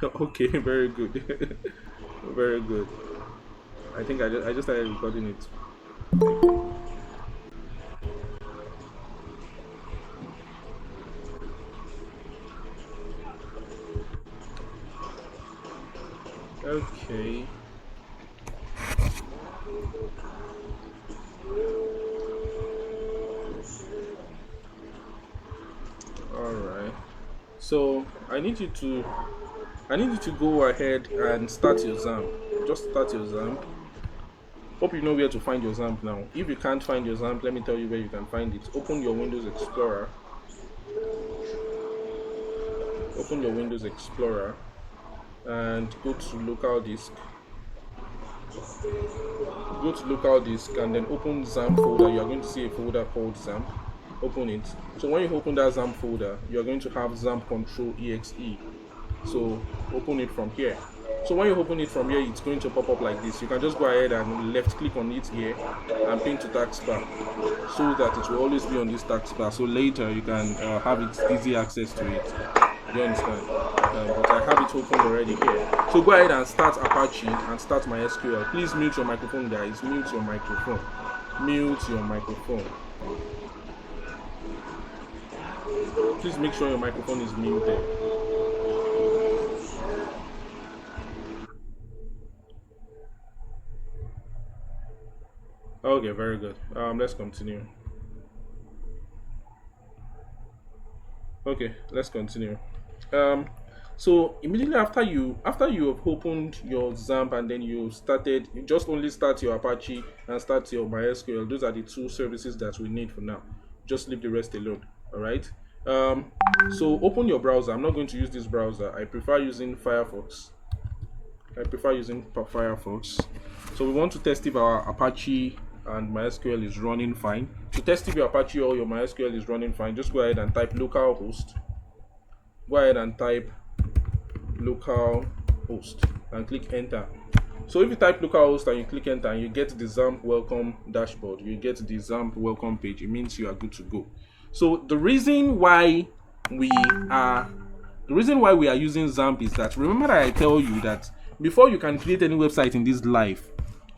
Okay, very good. Very good. I just started recording it. Okay. All right. So I need you to go ahead and start your Zamp. Just start your Zamp. Hope you know where to find your Zamp now. If you can't find your Zamp, let me tell you where you can find it. Open your Windows Explorer. Open your Windows Explorer and go to local disk. Go to local disk and then open Zamp folder. You are going to see a folder called Zamp. Open it. So when you open that Zamp folder, you are going to have Zamp control exe. So open it from here. So when you open it from here, it's going to pop up like this. You can just go ahead and left click on it here and pin to taskbar, so that it will always be on this taskbar. So later you can have it easy access to it. You understand? But I have it open already here. So go ahead and start Apache and start MySQL. Please mute your microphone, guys. Mute your microphone. Mute your microphone. Please make sure your microphone is muted. Okay, very good. Let's continue. Okay, let's continue. Um, so immediately after you have opened your Zamp and then you just only start your Apache and start your MySQL. Those are the two services that we need for now. Just leave the rest alone. All right. Um, so open your browser. I'm not going to use this browser. I prefer using Firefox. Firefox. So we want to test if our Apache and MySQL is running fine. To test if your Apache or your MySQL is running fine, just go ahead and type localhost. Go ahead and type localhost and click enter. So if you type localhost and you click enter and you get the Zamp welcome dashboard, you get the Zamp welcome page, it means you are good to go. So the reason why we are using Zamp is that, remember that I tell you that before you can create any website in this life,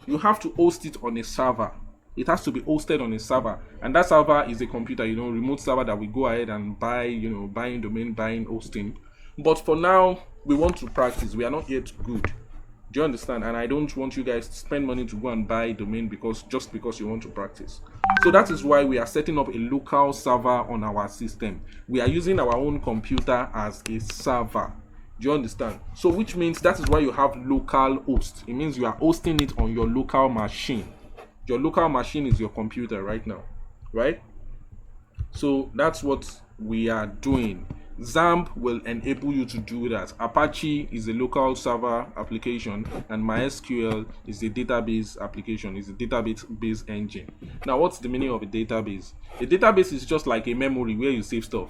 you have to host it on a server. It has to be hosted on a server, and that server is a computer, remote server that we go ahead and buy, buying domain, buying hosting. But for now, we want to practice. We are not yet good. Do you understand? And I don't want you guys to spend money to go and buy domain just because you want to practice. So that is why we are setting up a local server on our system. We are using our own computer as a server. Do you understand? So which means that is why you have local host. It means you are hosting it on your local machine. Your local machine is your computer right now, right? So that's what we are doing. Zamp will enable you to do that. Apache is a local server application, and MySQL is a database application, is a database engine. Now, what's the meaning of a database? A database is just like a memory where you save stuff.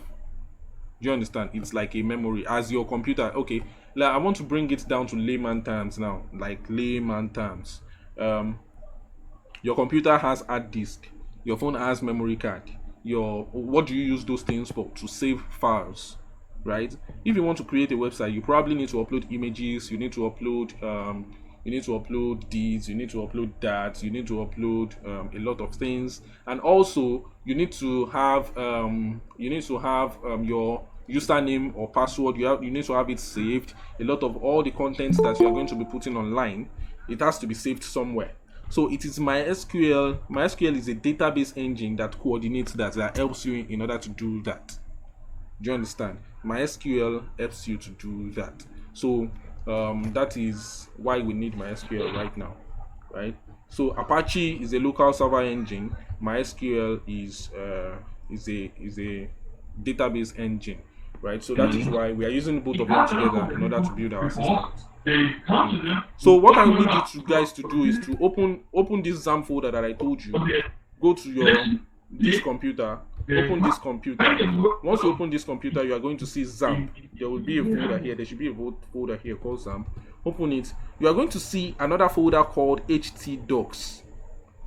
Do you understand? It's like a memory as your computer. Okay, I want to bring it down to layman terms now, like layman terms. Your computer has hard disk, your phone has memory card. What do you use those things for? To save files, right? If you want to create a website, you probably need to upload images, you need to upload this, you need to upload that, you need to upload a lot of things, and also you need to have your username or password. You need to have it saved. A lot of all the content that you are going to be putting online, it has to be saved somewhere. So it is MySQL. MySQL is a database engine that coordinates that helps you in order to do that. Do you understand? MySQL helps you to do that. So that is why we need MySQL right now, right? So Apache is a local server engine. MySQL is a database engine, right? So that is why we are using both of them together in order to build our systems. So what I need you guys to do is to open this Zamp folder that I told you. Go to this computer. Open this computer. Once you open this computer, you are going to see Zamp. There will be a folder here. There should be a folder here called Zamp. Open it. You are going to see another folder called htdocs.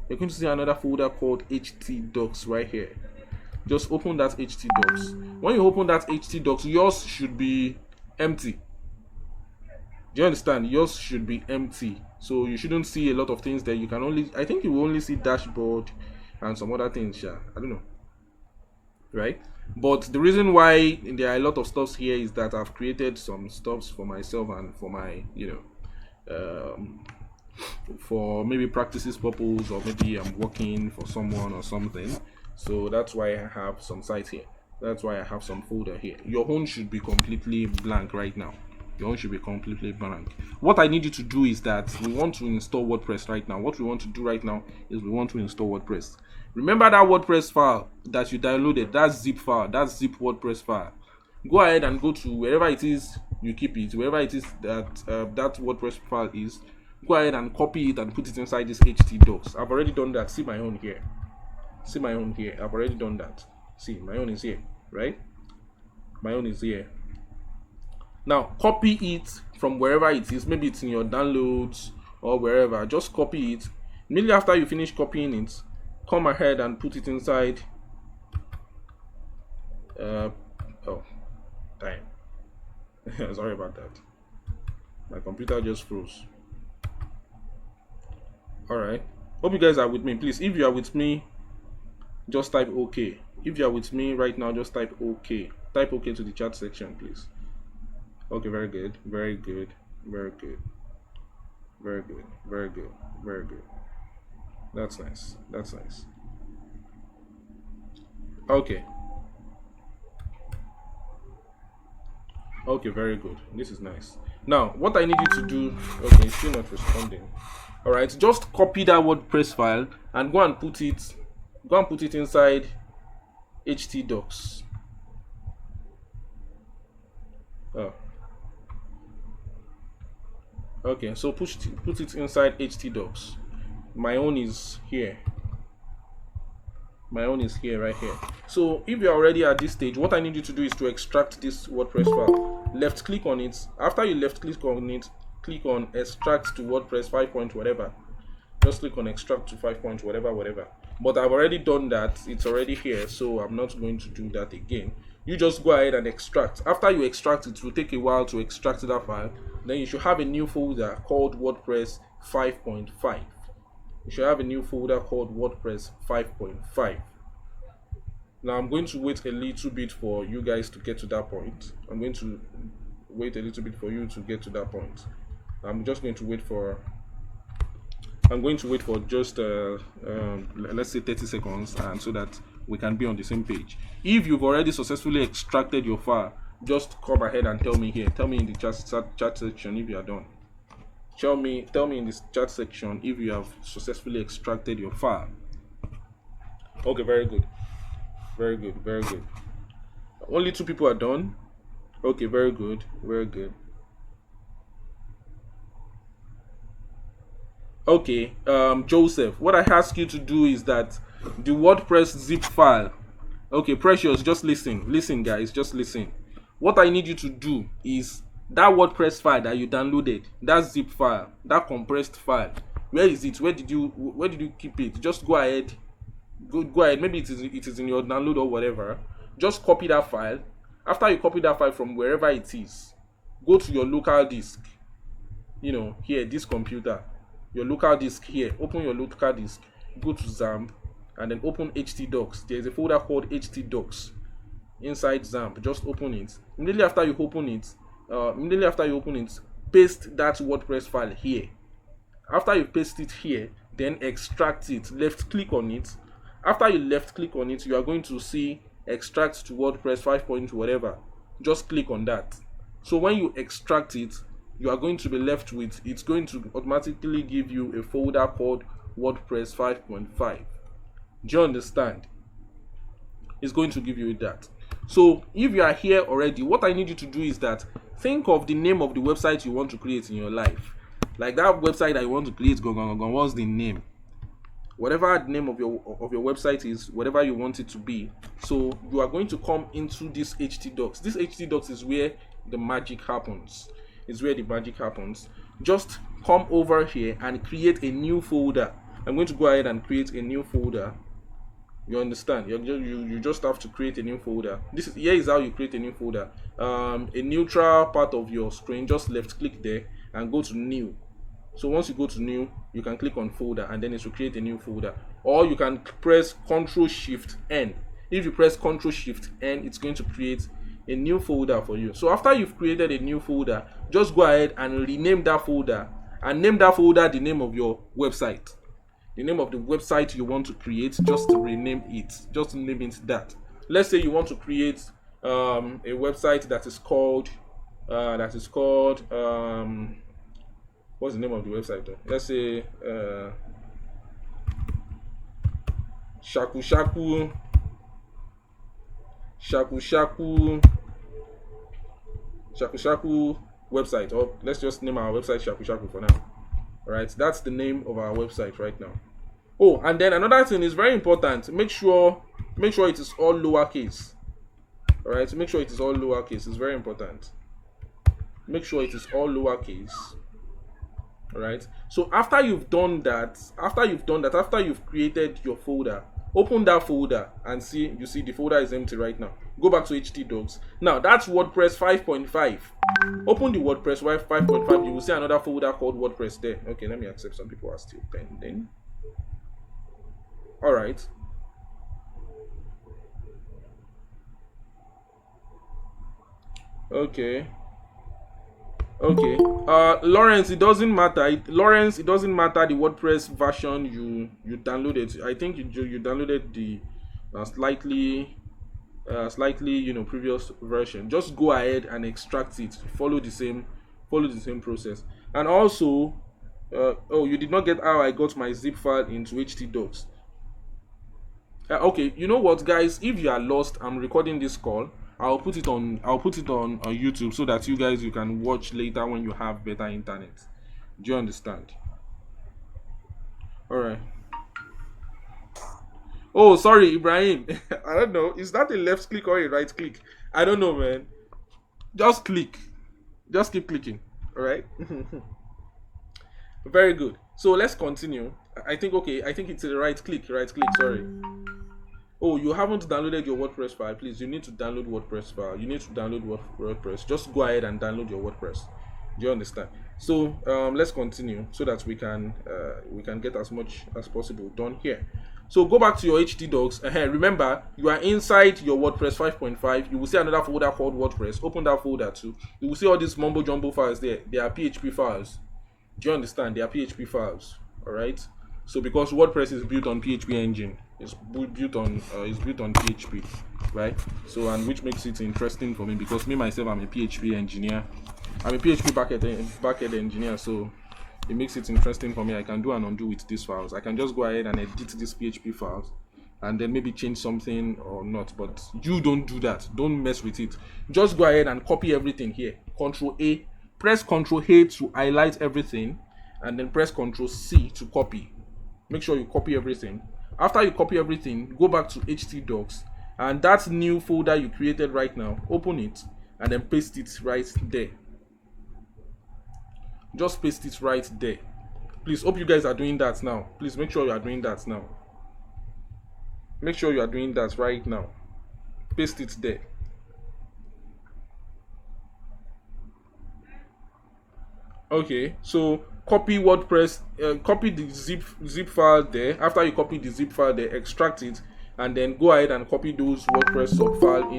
You're going to see another folder called htdocs right here. Just open that htdocs. When you open that htdocs, yours should be empty. Do you understand? Yours should be empty, so you shouldn't see a lot of things there. You can only, I think you will only see dashboard and some other things. Yeah, I don't know, right? But the reason why there are a lot of stuffs here is that I've created some stuffs for myself and for my, for maybe practices purpose, or maybe I'm working for someone or something. So that's why I have some sites here. That's why I have some folder here. Your own should be completely blank right now. Your own should be completely blank. What I need you to do is that we want to install WordPress right now. What we want to do right now is we want to install WordPress. Remember that WordPress file that you downloaded, that zip file, that zip WordPress file. Go ahead and go to wherever it is you keep it, wherever it is that that WordPress file is. Go ahead and copy it and put it inside this htdocs. I've already done that. See my own here. See my own here. I've already done that. See, my own is here, right? My own is here. Now copy it from wherever it is. Maybe it's in your downloads or wherever. Just copy it. Immediately after you finish copying it, come ahead and put it inside. Oh, time. Sorry about that. My computer just froze. Alright. Hope you guys are with me. Please, if you are with me, just type OK. If you are with me right now, just type OK. Type OK to the chat section, please. Okay, very good. Very good. Very good. Very good. Very good. Very good. That's nice. That's nice. Okay. Okay, very good. This is nice. Now, what I need you to do, okay, it's still not responding. Alright, just copy that WordPress file and go and put it inside htdocs. Oh. Okay, so put it inside htdocs. My own is here. My own is here, right here. So if you're already at this stage, what I need you to do is to extract this WordPress file. Left click on it. After you left click on it, click on extract to WordPress 5 point whatever. Just click on extract to 5 point whatever. But I've already done that. It's already here, so I'm not going to do that again. You just go ahead and extract. After you extract, it will take a while to extract that file. Then you should have a new folder called WordPress 5.5. You should have a new folder called WordPress 5.5. Now I'm going to wait a little bit for you guys to get to that point. I'm going to wait a little bit for you to get to that point. I'm just going to wait for just let's say 30 seconds, and so that we can be on the same page. If you've already successfully extracted your file, just come ahead and tell me here. Tell me in the chat section if you are done. Tell me in this chat section if you have successfully extracted your file. Okay, very good. Very good, very good. Only 2 people are done. Okay, very good, very good. Okay, Joseph, what I ask you to do is that the WordPress zip file. Okay, Precious, just listen guys, just listen. What I need you to do is that WordPress file that you downloaded, that zip file, that compressed file. Where is it? Where did you keep it? Just go ahead. Go ahead. Maybe it is in your download or whatever. Just copy that file. After you copy that file from wherever it is, go to your local disk. Here, this computer, your local disk here. Open your local disk. Go to Zamp and then open htdocs. There is a folder called htdocs inside Zamp. Just open it. Immediately after you open it, paste that WordPress file here. After you paste it here, then extract it. Left click on it. After you left click on it, you are going to see extract to WordPress 5 point whatever. Just click on that. So when you extract it, you are going to be left with, it's going to automatically give you a folder called WordPress 5.5. Do you understand? It's going to give you that. So if you are here already, what I need you to do is that think of the name of the website you want to create in your life. Like that website that you want to create, what's the name? Whatever the name of your website is, whatever you want it to be. So you are going to come into this htdocs. This htdocs is where the magic happens. It's where the magic happens. Just come over here and create a new folder. I'm going to go ahead and create a new folder. You understand? You just have to create a new folder. Here is how you create a new folder. A neutral part of your screen. Just left click there and go to new. So once you go to new, you can click on folder and then it will create a new folder, or you can press Ctrl Shift N. If you press Ctrl Shift N, it's going to create a new folder for you. So after you've created a new folder, just go ahead and rename that folder, and name that folder the name of your website. The name of the website you want to create, just to rename it. Just name it that. Let's say you want to create a website that is called what's the name of the website though? Let's say Shaku Shaku website, or let's just name our website Shaku for now. Right, that's the name of our website right now. Oh, and then another thing is very important. Make sure it is all lowercase. All right, make sure it is all lowercase. It's very important. Make sure it is all lowercase. All right. So after you've done that, after you've created your folder, open that folder and see. You see the folder is empty right now. Go back to htdocs. Now that's WordPress 5.5. Open the WordPress 5.5. You will see another folder called WordPress there. Okay, let me accept. Some people are still pending. All right. Okay. Lawrence, it doesn't matter. It doesn't matter the WordPress version you downloaded. I think you downloaded the slightly previous version. Just go ahead and extract it. Follow the same process. And also, you did not get how I got my zip file into htdocs. Okay, you know what, guys? If you are lost, I'm recording this call. I'll put it on YouTube so that you can watch later when you have better internet. Do you understand? All right. Oh, sorry, Ibrahim. I don't know. Is that a left click or a right click? I don't know, man. Just click. Just keep clicking. All right. Very good. So let's continue. I think it's a right click. Sorry. Oh, you haven't downloaded your WordPress file. Please, you need to download WordPress file. You need to download WordPress. Just go ahead and download your WordPress. Do you understand? So let's continue so that we can get as much as possible done here. So go back to your htdocs. Remember, you are inside your WordPress 5.5. You will see another folder called WordPress. Open that folder too. You will see all these mumbo jumbo files there. They are PHP files. Do you understand? They are PHP files. All right. So because WordPress is built on PHP engine, it's built on PHP, right? So, and which makes it interesting for me because me myself, I'm a PHP engineer. I'm a PHP backend engineer, so it makes it interesting for me. I can do and undo with these files. I can just go ahead and edit these PHP files and then maybe change something or not. But you don't do that. Don't mess with it. Just go ahead and copy everything here. Control A. Press Control A to highlight everything, and then press Control C to copy. Make sure you copy everything. After you copy everything, go back to htdocs, and that new folder you created right now, open it and then paste it right there. Just paste it right there. Please, hope you guys are doing that now. Please make sure you are doing that now. Make sure you are doing that right now. Paste it there. Okay, so copy WordPress, copy the zip file there. After you copy the zip file there, extract it, and then go ahead and copy those WordPress subfile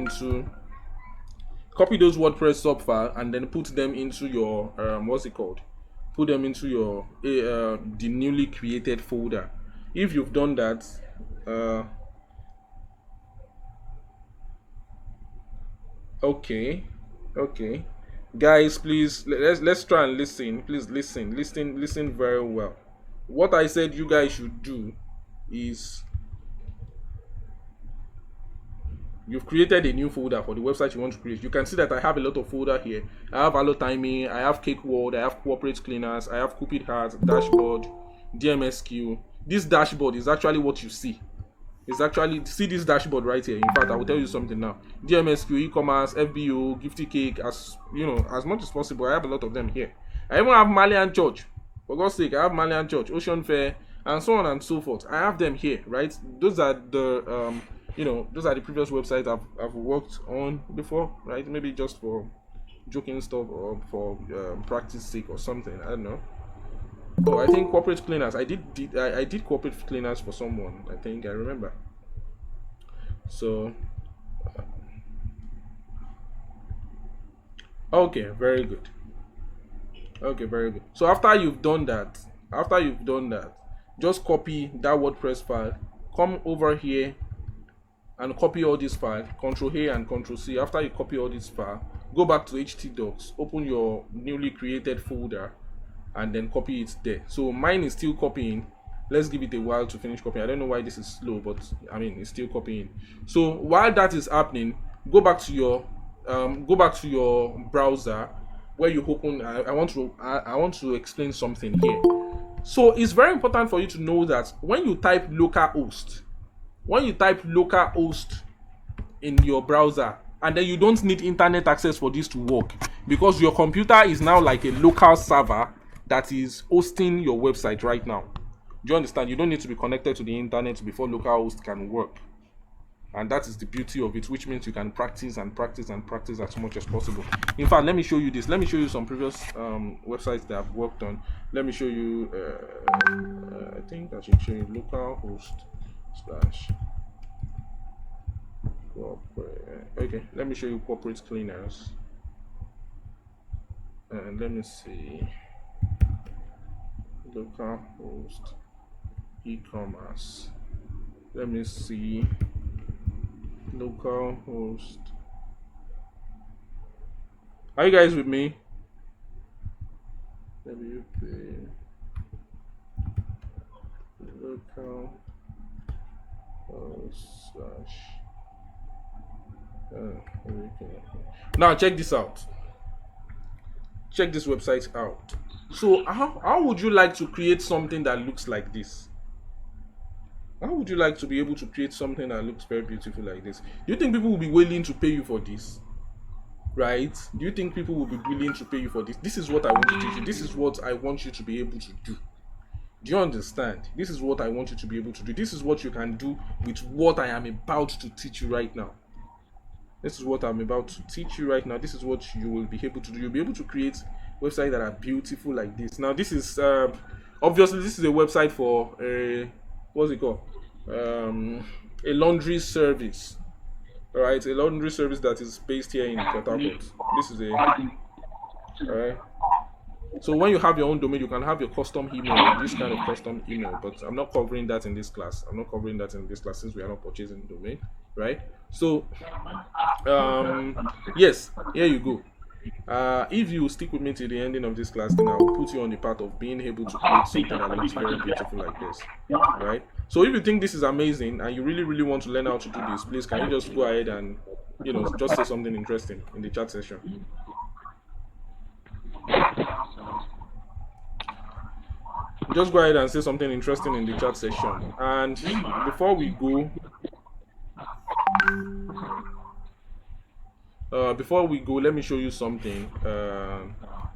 and then put them into your put them into your the newly created folder. If you've done that, okay, guys, please let's try and listen. Please listen very well. What I said you guys should do is, you've created a new folder for the website you want to create. You can see that I have a lot of folder here. I have Allo Timing, I have Cake World, I have Corporate Cleaners, I have Cupid Heart, Dashboard, DMSQ. This dashboard is actually what you see. It's actually, see this dashboard right here. In fact, I will tell you something now. DMSQ, e-commerce, FBO, Gifty Cake, as much as possible. I have a lot of them here. I even have Malian Church. For God's sake, I have Malian Church, Ocean Fair, and so on and so forth. I have them here, right? Those are the those are the previous websites I've worked on before, right? Maybe just for joking stuff or for practice sake or something. I don't know. Oh, I think corporate cleaners. I did corporate cleaners for someone. I think I remember. So okay, very good. Okay, very good. So after you've done that, just copy that WordPress file, come over here and copy all this file, Control A and Control C. After you copy all this file, go back to htdocs, open your newly created folder, and then copy it there. So mine is still copying. Let's give it a while to finish copying. I don't know why this is slow, but I mean it's still copying. So while that is happening, go back to your browser where you open. I want to explain something here. So it's very important for you to know that when you type localhost in your browser, and then you don't need internet access for this to work, because your computer is now like a local server that is hosting your website right now. Do you understand? You don't need to be connected to the internet before localhost can work. And that is the beauty of it, which means you can practice and practice and practice as much as possible. In fact, let me show you this. Let me show you some previous websites that I've worked on. Let me show you, I think I should show you localhost slash corporate. Okay, let me show you corporate cleaners. And let me see. Localhost e-commerce. Let me see. Localhost. Are you guys with me? WP localhost slash. Now check this out. Check this website out. So how would you like to create something that looks like this? How would you like to be able to create something that looks very beautiful like this? Do you think people will be willing to pay you for this? Right? Do you think people will be willing to pay you for this? This is what I want to teach you. This is what I want you to be able to do. Do you understand? This is what I want you to be able to do. This is what you can do with what I am about to teach you right now. This is what I'm about to teach you right now. This is what you will be able to do. You'll be able to create websites that are beautiful like this. Now, this is obviously this is a website for what's it called? A laundry service. All right, a laundry service that is based here in Port Harcourt. This is all right. So when you have your own domain, you can have your custom email, this kind of custom email. But I'm not covering that in this class. I'm not covering that in this class since we are not purchasing the domain, right? So, yes, here you go. If you stick with me till the ending of this class, then I will put you on the path of being able to create something that looks very beautiful like this, right? So if you think this is amazing and you really want to learn how to do this, please can you just go ahead and just say something interesting in the chat session. Just go ahead and say something interesting in the chat session. And before we go, let me show you something.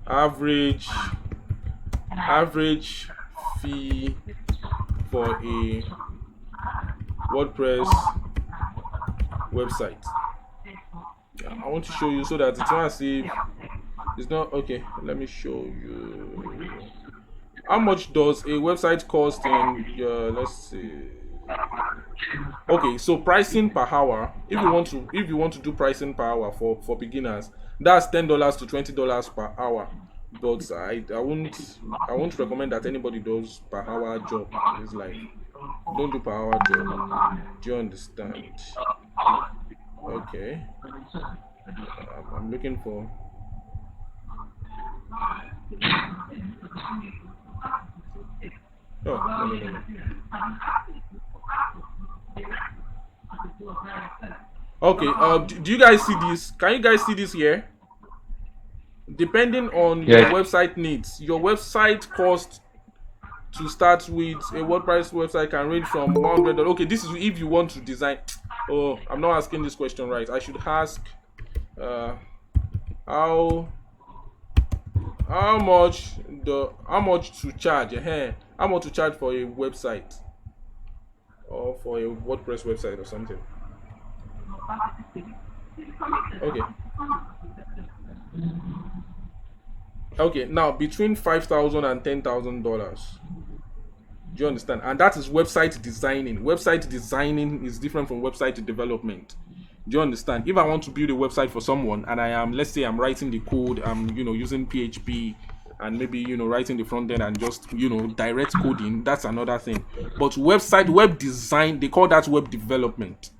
Average fee for a WordPress website. I want to show you so that it's not as if it's not okay. Let me show you. How much does a website cost in let's see. Okay, so pricing per hour. If you want to do pricing per hour for beginners, that's $10 to $20 per hour. But I won't recommend that anybody does per hour job. It's like, don't do per hour job. Do you understand? Okay. I'm looking for. Oh, no. Okay, do you guys see this? Can you guys see this here? Depending on your website needs, your website cost to start with a WordPress website can range from $100. Okay, this is if you want to design. Oh, I'm not asking this question right. I should ask how much to charge? How much to charge for a website or for a WordPress website or something? Okay. Okay, now between $5,000 and $10,000. Do you understand? And that is website designing. Website designing is different from website development. Do you understand? If I want to build a website for someone and I am, let's say I'm writing the code, I'm, using PHP and maybe, writing the front end and just, direct coding, that's another thing. But web design, they call that web development.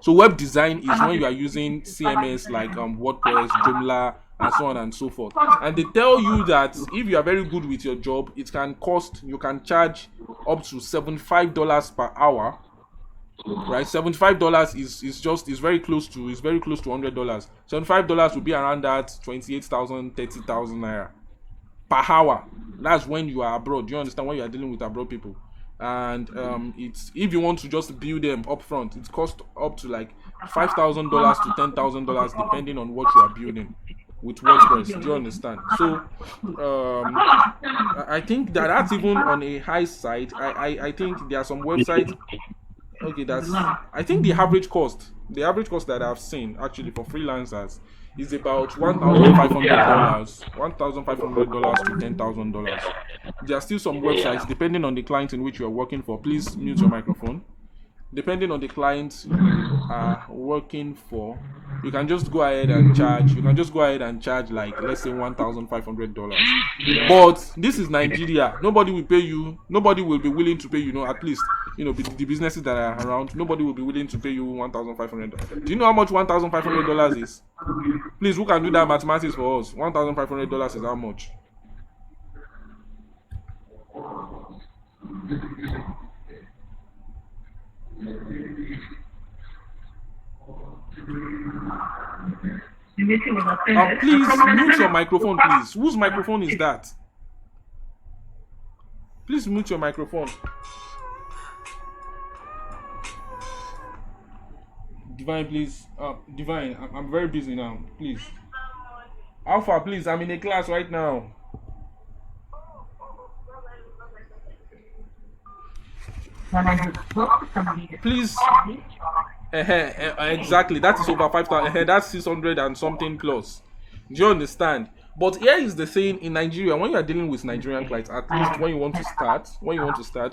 So web design is when you are using CMS like WordPress, Joomla, and so on and so forth. And they tell you that if you are very good with your job, you can charge up to $75 per hour. Right, $75 is very close to $100. $75 would be around that 28,000, 30,000 naira per hour. That's when you are abroad. Do you understand? When you are dealing with abroad people, and it's, if you want to just build them up front, it costs up to like $5,000 to $10,000 depending on what you are building with WordPress. Do you understand? So I think that's even on a high side. I think there are some websites. Okay, I think the average cost that I've seen actually for freelancers is about $1,500 to $10,000. There are still some websites, depending on the client in which you are working for. Please mute your microphone. Depending on the client you are working for, you can just go ahead and charge. Like, let's say $1,500. But this is Nigeria. Nobody will pay you. Nobody will be willing to pay you. At least the businesses that are around. Nobody will be willing to pay you $1,500. Do you know how much $1,500 is? Please, who can do that mathematics for us? $1,500 is how much? Please mute your microphone, please. Whose microphone is that? Please mute your microphone. Divine, please. Divine, I'm very busy now. Please. Alpha, please. I'm in a class right now. Please. Exactly. That is over 5,000. That's 600 and something plus. Do you understand? But here is the thing in Nigeria: when you are dealing with Nigerian clients, at least when you want to start,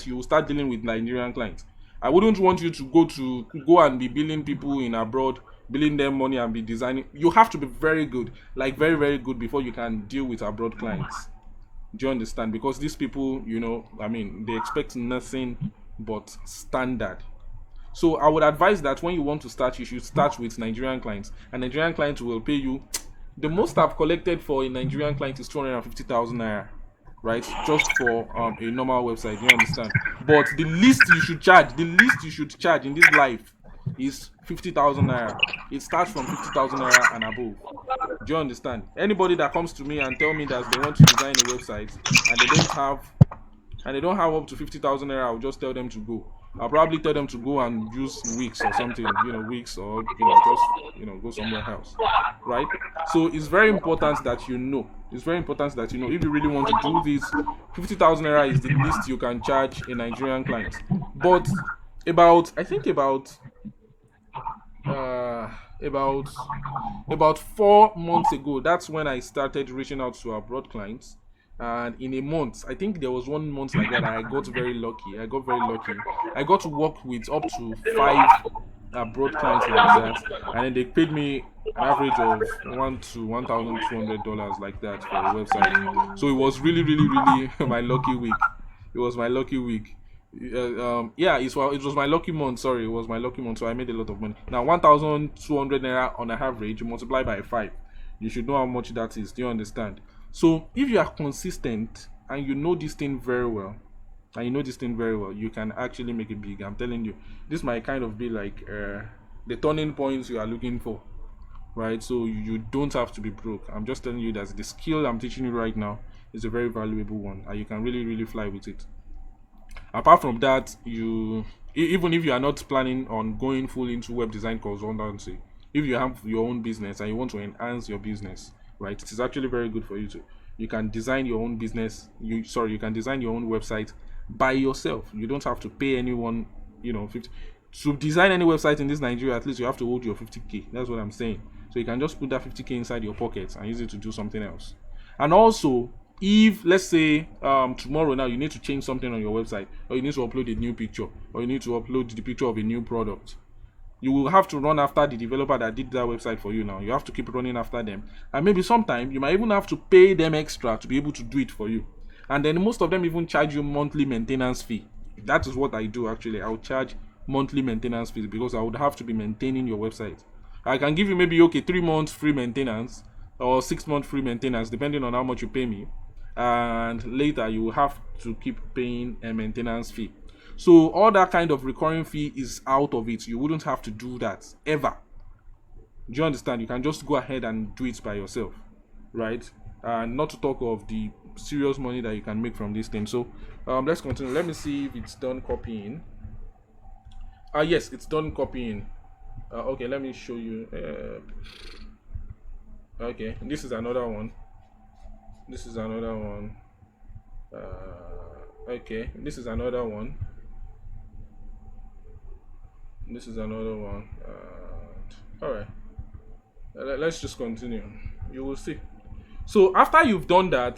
you will start dealing with Nigerian clients. I wouldn't want you to go and be billing people in abroad, billing them money and be designing. You have to be very good, like very, very good, before you can deal with abroad clients. Do you understand? Because these people, they expect nothing but standard. So I would advise that when you want to start, you should start with Nigerian clients, and Nigerian clients will pay you. The most I've collected for a Nigerian client is 250,000 naira, right? Just for a normal website. You understand? But the least you should charge in this life is 50,000 naira. It starts from 50,000 naira and above. Do you understand? Anybody that comes to me and tell me that they want to design a website and they don't have up to 50,000 naira, I'll just tell them to go. I'll probably tell them to go and use Wix or something, Wix, or just go somewhere else, right? So it's very important that you know. If you really want to do this, 50,000 naira is the least you can charge a Nigerian client. But about 4 months ago, that's when I started reaching out to abroad clients. And in a month, I think there was 1 month like that, I got very lucky. I got to work with up to 5 abroad clients like that, and then they paid me an average of $1,000 to $1,200 like that for a website. So it was really, really, really my lucky week. It was my lucky week. It was my lucky month. Sorry, it was my lucky month. So I made a lot of money. Now 1,200 naira on an average, you multiply by 5. You should know how much that is. Do you understand? So if you are consistent and you know this thing very well, you can actually make it big. I'm telling you, this might kind of be like the turning points you are looking for, right? So you don't have to be broke. I'm just telling you that the skill I'm teaching you right now is a very valuable one, and you can really, really fly with it. Apart from that, even if you are not planning on going full into web design consultancy, if you have your own business and you want to enhance your business, right, it is actually very good for you to. You can design your own business. You can design your own website by yourself. You don't have to pay anyone. 50 to design any website in this Nigeria. At least you have to hold your 50k. That's what I'm saying. So you can just put that 50k inside your pocket and use it to do something else. And also, if let's say tomorrow now you need to change something on your website, or you need to upload a new picture, or you need to upload the picture of a new product, you will have to run after the developer that did that website for you. Now you have to keep running after them, and maybe sometime you might even have to pay them extra to be able to do it for you. And then most of them even charge you monthly maintenance fee. That is what I do actually. I'll charge monthly maintenance fees because I would have to be maintaining your website. I can give you maybe 3 months free maintenance or 6 months free maintenance depending on how much you pay me, and later you will have to keep paying a maintenance fee. So all that kind of recurring fee is out of it. You wouldn't have to do that ever. Do you understand? You can just go ahead and do it by yourself, right? And not to talk of the serious money that you can make from this thing. So let's continue. Let me see if it's done copying. Yes, it's done copying. Okay, let me show you. Okay, this is another one. This is another one. Okay, this is another one. This is another one. All right, let's just continue. You will see. So after you've done that,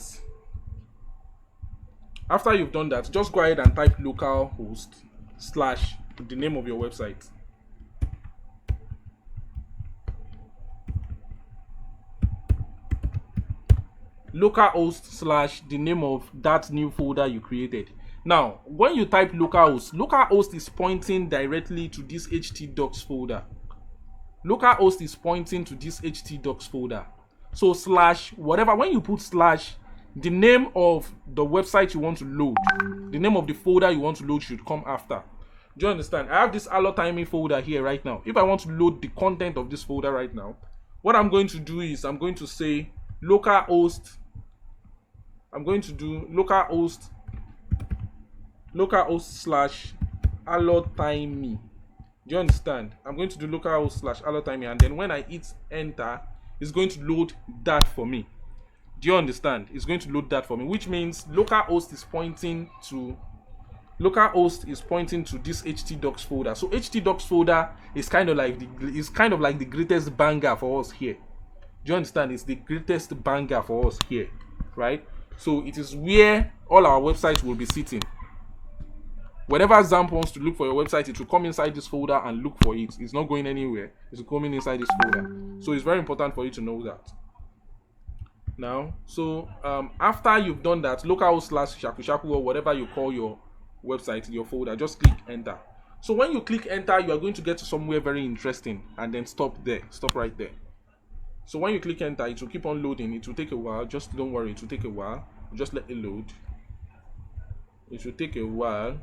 just go ahead and type localhost / the name of your website. Localhost / the name of that new folder you created. Now, when you type localhost is pointing directly to this htdocs folder. Localhost is pointing to this htdocs folder. So / whatever, when you put / the name of the website you want to load, the name of the folder you want to load should come after. Do you understand? I have this timing folder here right now. If I want to load the content of this folder right now, what I'm going to do is I'm going to say localhost. I'm going to do localhost / allotime. Do you understand? I'm going to do localhost / allotime, and then when I hit enter, it's going to load that for me. Do you understand? It's going to load that for me, which means localhost is pointing to this htdocs folder. So htdocs folder is kind of like the greatest banger for us here. Do you understand? It's the greatest banger for us here, right? So it is where all our websites will be sitting. Whenever Zamp wants to look for your website, it will come inside this folder and look for it. It's not going anywhere. It's coming inside this folder. So it's very important for you to know that. Now, so after you've done that, localhost / shakushaku or whatever you call your website, your folder, just click enter. So when you click enter, you are going to get to somewhere very interesting, and then stop right there. So when you click enter, it will keep on loading. It will take a while. Just don't worry, it will take a while. Just let it load. It will take a while.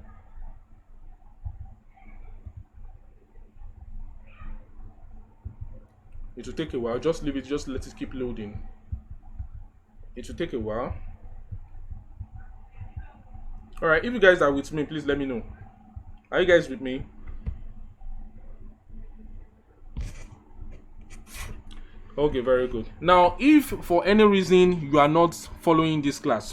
It will take a while. Just leave it. Just let it keep loading. It will take a while. All right. If you guys are with me, please let me know. Are you guys with me? Okay, very good. Now, if for any reason you are not following this class,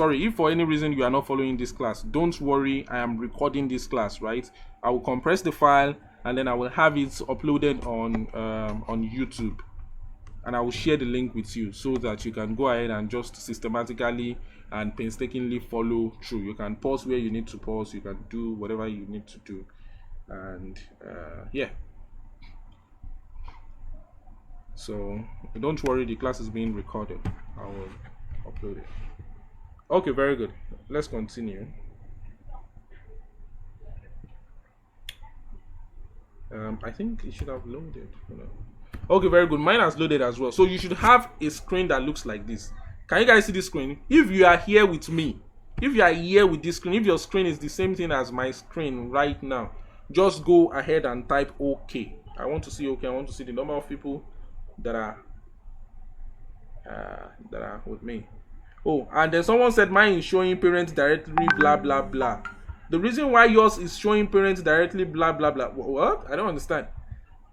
don't worry. I am recording this class, right? I will compress the file and then I will have it uploaded on YouTube, and I will share the link with you so that you can go ahead and just systematically and painstakingly follow through. You can pause where you need to pause. You can do whatever you need to do, and yeah. So don't worry, the class is being recorded. I will upload it. Okay, very good. Let's continue. I think it should have loaded. Okay, very good. Mine has loaded as well. So you should have a screen that looks like this. Can you guys see this screen? If you are here with me, if you are here with this screen, if your screen is the same thing as my screen right now, just go ahead and type OK. I want to see OK. I want to see the number of people that are with me. Oh, and then someone said mine is showing parents directly blah blah blah. The reason why yours is showing parents directly blah blah blah, what? I don't understand.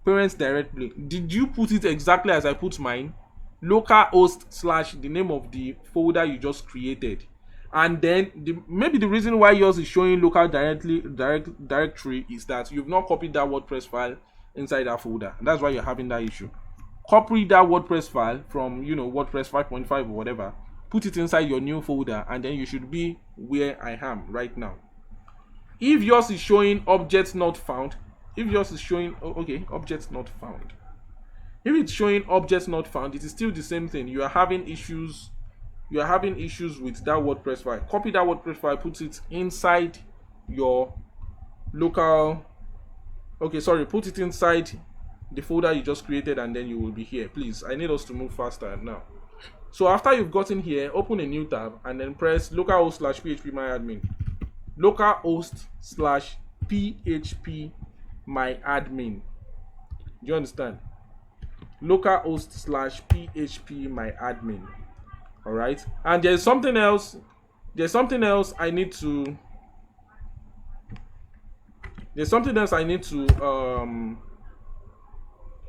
Parents directly, did you put it exactly as I put mine? Localhost / the name of the folder you just created, and then maybe the reason why yours is showing local directory is that you've not copied that WordPress file inside that folder, and that's why you're having that issue. copy that WordPress file from, WordPress 5.5 or whatever, put it inside your new folder, and then you should be where I am right now. If yours is showing objects not found, if yours is showing objects not found, if it's showing objects not found, it is still the same thing. You are having issues with that WordPress file. Copy that WordPress file, put it inside your local, put it inside the folder you just created, and then you will be here. Please, I need us to move faster now. So after you've gotten here, open a new tab and then press localhost/phpMyAdmin. Localhost/phpMyAdmin. Do you understand? Localhost/phpMyAdmin. All right. And there's something else I need to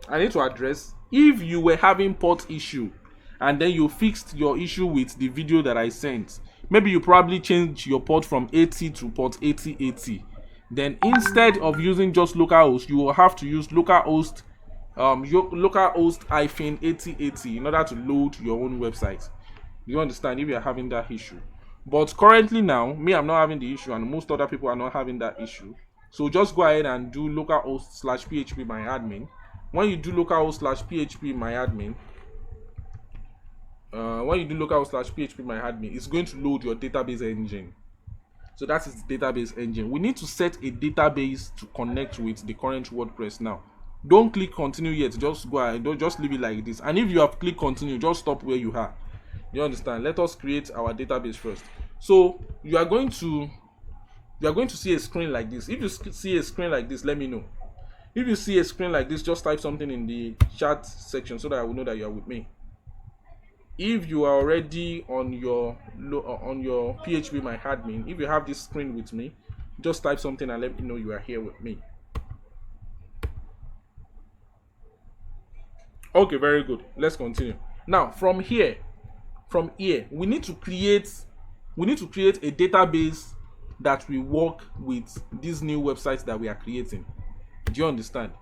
address. If you were having port issue and then you fixed your issue with the video that I sent, maybe you probably changed your port from 80 to port 8080, then instead of using just localhost, you will have to use localhost -8080 in order to load your own website. You understand? If you are having that issue. But currently now, I'm not having the issue, and most other people are not having that issue. So just go ahead and do localhost/phpMyAdmin. When you do localhost/phpMyAdmin, it's going to load your database engine. So that is the database engine. We need to set a database to connect with the current WordPress now. Don't click continue yet. Just go ahead. Don't just leave it like this. And if you have clicked continue, just stop where you are. You understand? Let us create our database first. So you are going to see a screen like this. If you see a screen like this, let me know. If you see a screen like this, just type something in the chat section so that I will know that you are with me. If you are already on your phpMyAdmin, if you have this screen with me, just type something and let me know you are here with me. Okay, very good. Let's continue. Now, from here, we need to create a database that will work with these new websites that we are creating. Do you understand?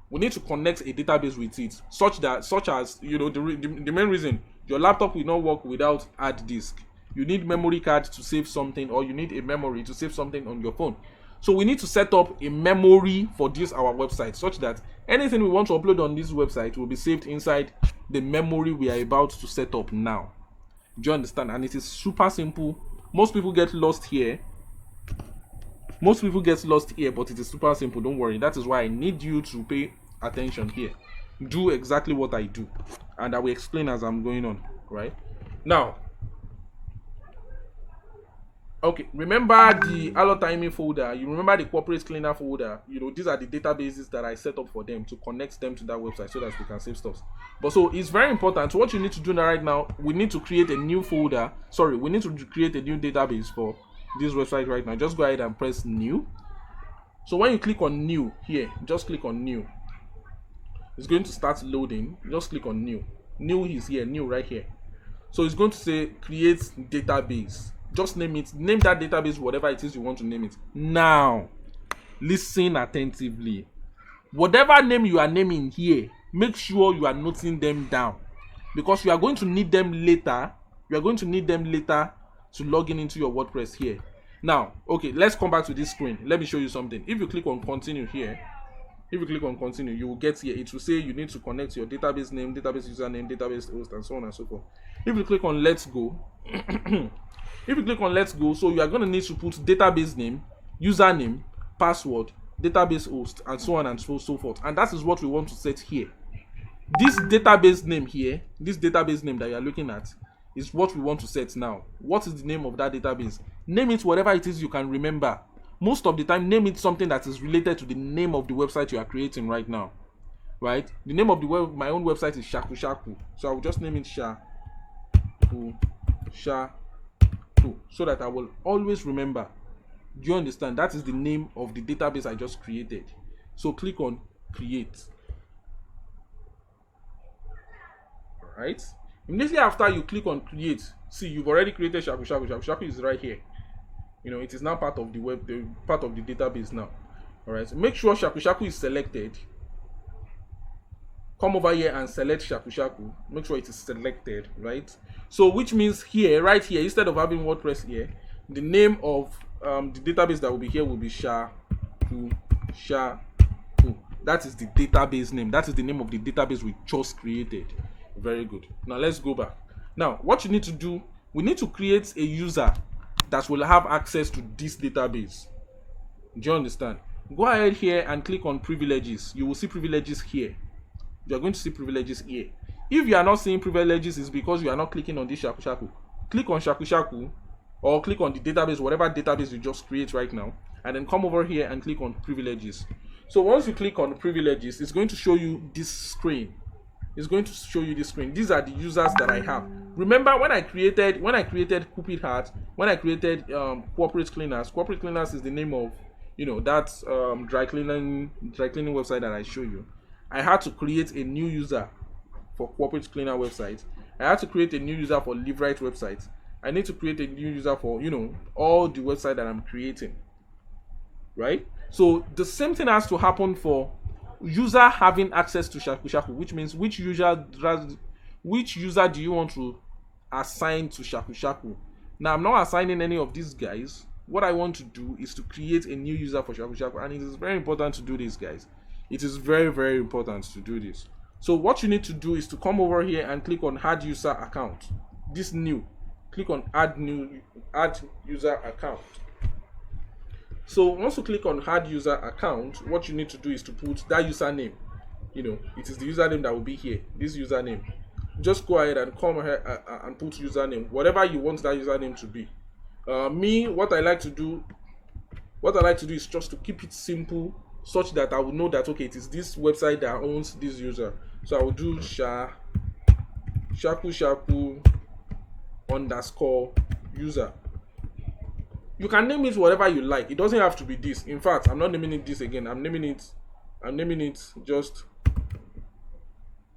We need to connect a database with it, such as the main reason your laptop will not work without hard disk. You need memory card to save something, or you need a memory to save something on your phone. So we need to set up a memory for this our website, such that anything we want to upload on this website will be saved inside the memory we are about to set up now. Do you understand? And it is super simple. Most people get lost here, but it is super simple. Don't worry. That is why I need you to pay attention here. Do exactly what I do, and I will explain as I'm going on. Right now, okay, remember the alert timing folder. You remember the corporate cleaner folder. These are the databases that I set up for them to connect them to that website so that they can save stuff. But so it's very important. What you need to do right now, we need to create a new folder. We need to create a new database for this website right now. Just go ahead and press new. So when you click on new here, just click on new. It's going to start loading. Just click on new. New is here, new right here. So it's going to say create database. Just name it. Name that database whatever it is you want to name it. Now, listen attentively. Whatever name you are naming here, make sure you are noting them down, because you are going to need them later. You are going to need them later to log in into your WordPress here. Now, okay, let's come back to this screen. Let me show you something. If you click on continue here, you will get here. It will say you need to connect your database name, database username, database host, and so on and so forth. If you click on let's go, so you are going to need to put database name, username, password, database host, and so on and so forth. And that is what we want to set here. This database name here, this database name that you are looking at, is what we want to set now. What is the name of that database? Name it whatever it is you can remember. Most of the time, name it something that is related to the name of the website you are creating right now. Right? The name of my own website is Shaku Shaku. So I will just name it Shaku so that I will always remember. Do you understand? That is the name of the database I just created. So click on create. Alright? Immediately after you click on create, see, you've already created Shaku Shaku. Shaku Shaku is right here. It is now part of the part of the database now. Alright, so make sure Shaku Shaku is selected. come over here and select Shaku Shaku. Make sure it is selected, right? So which means here, right here, instead of having WordPress here, the name of the database that will be here will be Shaku Shaku. That is the database name. That is the name of the database we just created. Very good. Now let's go back. Now what you need to do, we need to create a user that will have access to this database. Do you understand? Go ahead here and click on privileges. You will see privileges here. You are going to see privileges here. If you are not seeing privileges, it's because you are not clicking on this Shaku Shaku. Click on Shaku Shaku or click on the database, whatever database you just create right now, and then come over here and click on privileges. So once you click on privileges, it's going to show you this screen. It's going to show you this screen. These are the users that I have. Remember when I created Cupid Heart, when I created Corporate Cleaners is the name of, you know, that dry cleaning website that I show you. I had to create a new user for Corporate Cleaner website. I had to create a new user for Livrite website. I need to create a new user for, you know, all the website that I'm creating, right? So the same thing has to happen for user having access to Shaku Shaku, which means which user do you want to assign to Shaku Shaku? Now I'm not assigning any of these guys. What I want to do is to create a new user for Shaku Shaku, and it is very important to do this, guys. It is very, very important to do this. So what you need to do is to come over here and click on add user account. This new, click on add user account. So once you click on add user account, what you need to do is to put that username. You know, it is the username that will be here. This username. Just go ahead and come here and put username, whatever you want that username to be. Me, what I like to do is just to keep it simple, such that I will know that okay, it is this website that owns this user. So I will do Shaku Shaku underscore user. You can name it whatever you like. It doesn't have to be this. In fact, I'm not naming it this again. I'm naming it just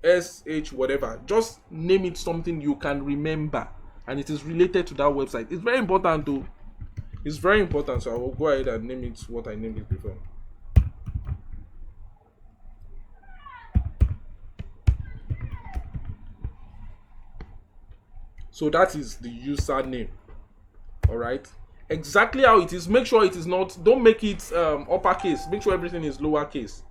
SH whatever. Just name it something you can remember and it is related to that website. It's very important though. It's very important. So I will go ahead and name it what I named it before. So that is the username. Alright. Exactly how it is. Make sure it is not, don't make it uppercase. Make sure everything is lowercase.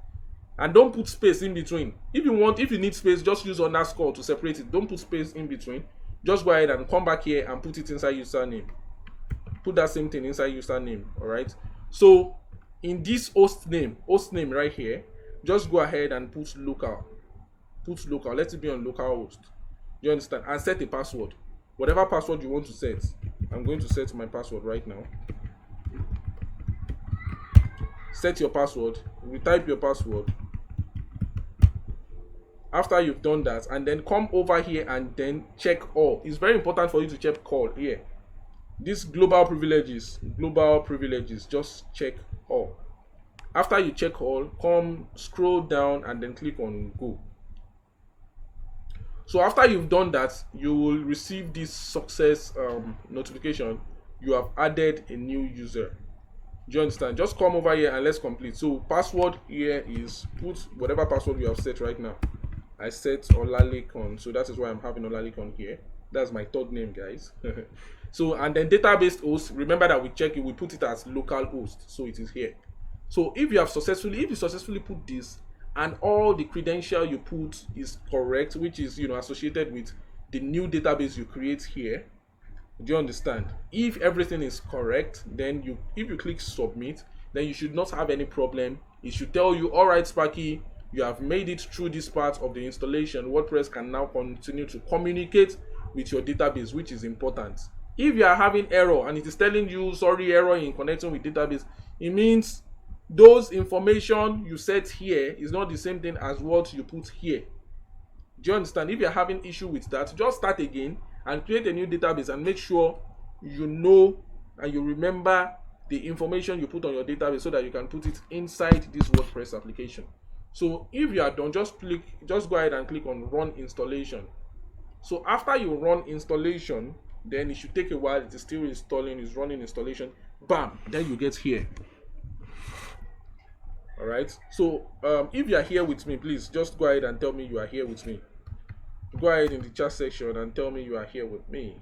And don't put space in between. If you need space, just use underscore to separate it. Don't put space in between. Just go ahead and come back here and put it inside username. Put that same thing inside username. Alright. So in this host name right here, just go ahead and put local. Put local. Let it be on localhost. You understand? And set a password. Whatever password you want to set. I'm going to set my password right now. Set your password. Retype your password. After you've done that, and then come over here and then check all. It's very important for you to check all here. This global privileges, just check all. After you check all, come scroll down and then click on go. So after you've done that, you will receive this success notification. You have added a new user. Do you understand? Just come over here and let's complete. So password here is, put whatever password you have set right now. I set Olalekon, so that is why I'm having Olalekon here. That's my third name, guys. So and then database host. Remember that we check it. We put it as local host, so it is here. So if you successfully put this, and all the credential you put is correct, which is, you know, associated with the new database you create here. Do you understand? If everything is correct, then if you click submit, then you should not have any problem. It should tell you, all right, Sparky, you have made it through this part of the installation. WordPress can now continue to communicate with your database, which is important. If you are having error and it is telling you, sorry, error in connecting with database, it means those information you set here is not the same thing as what you put here. Do you understand? If you're having issue with that, just start again and create a new database and make sure you know and you remember the information you put on your database so that you can put it inside this WordPress application. So if you are done, just go ahead and click on run installation. So after you run installation, then it should take a while. It is still installing, it's running installation. Bam, then you get here. All right. So if you are here with me, please just go ahead and tell me you are here with me. Go ahead in the chat section and tell me you are here with me.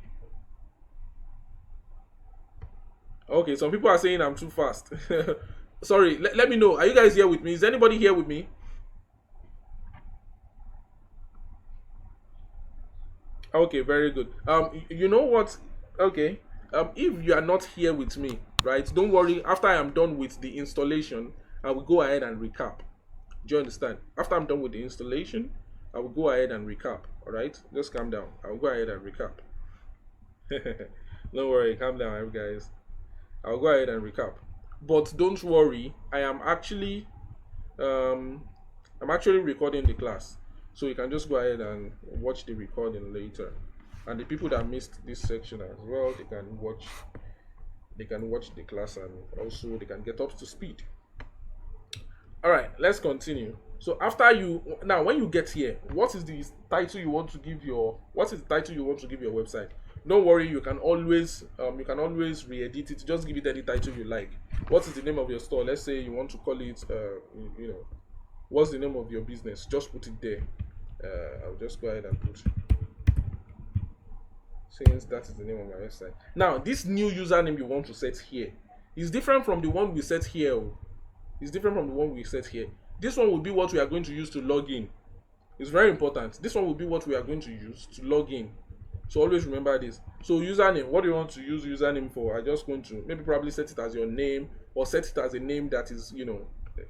Okay, some people are saying I'm too fast. Sorry, let me know. Are you guys here with me? Is anybody here with me? Okay, very good. You know what? Okay. If you are not here with me, right? Don't worry. After I am done with the installation, I will go ahead and recap. Do you understand? After I'm done with the installation, I will go ahead and recap. All right, just calm down. I will go ahead and recap. Don't worry, calm down, guys. I'll go ahead and recap. But don't worry, um, I'm actually recording the class, so you can just go ahead and watch the recording later. And the people that missed this section as well, they can watch the class, and also they can get up to speed. All right, let's continue. So after you now, when you get here, what is the title you want to give your website? Don't worry, you can always re-edit it. Just give it any title you like. What is the name of your store? Let's say you want to call it what's the name of your business? Just put it there. I'll just go ahead and put, since that is the name of my website. Now this new username you want to set here is different from the one we set here. It's different from the one we set here. This one will be what we are going to use to log in. It's very important. This one will be what we are going to use to log in. So always remember this. So username, what do you want to use username for? I'm just going to maybe probably set it as your name, or set it as a name that is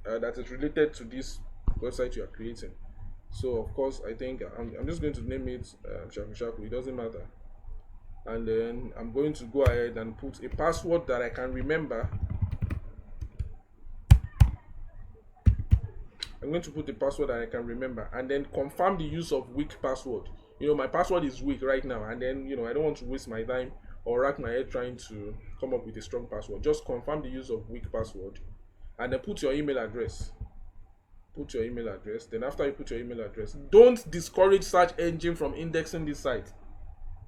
that is related to this website you are creating. So of course I think I'm just going to name it Shaku Shaku. It doesn't matter. And then I'm going to go ahead and put a password that I can remember. I'm going to put the password that I can remember, and then confirm the use of weak password. My password is weak right now, and then I don't want to waste my time or rack my head trying to come up with a strong password. Just confirm the use of weak password, and then put your email address. Then after you put your email address, don't discourage search engine from indexing this site.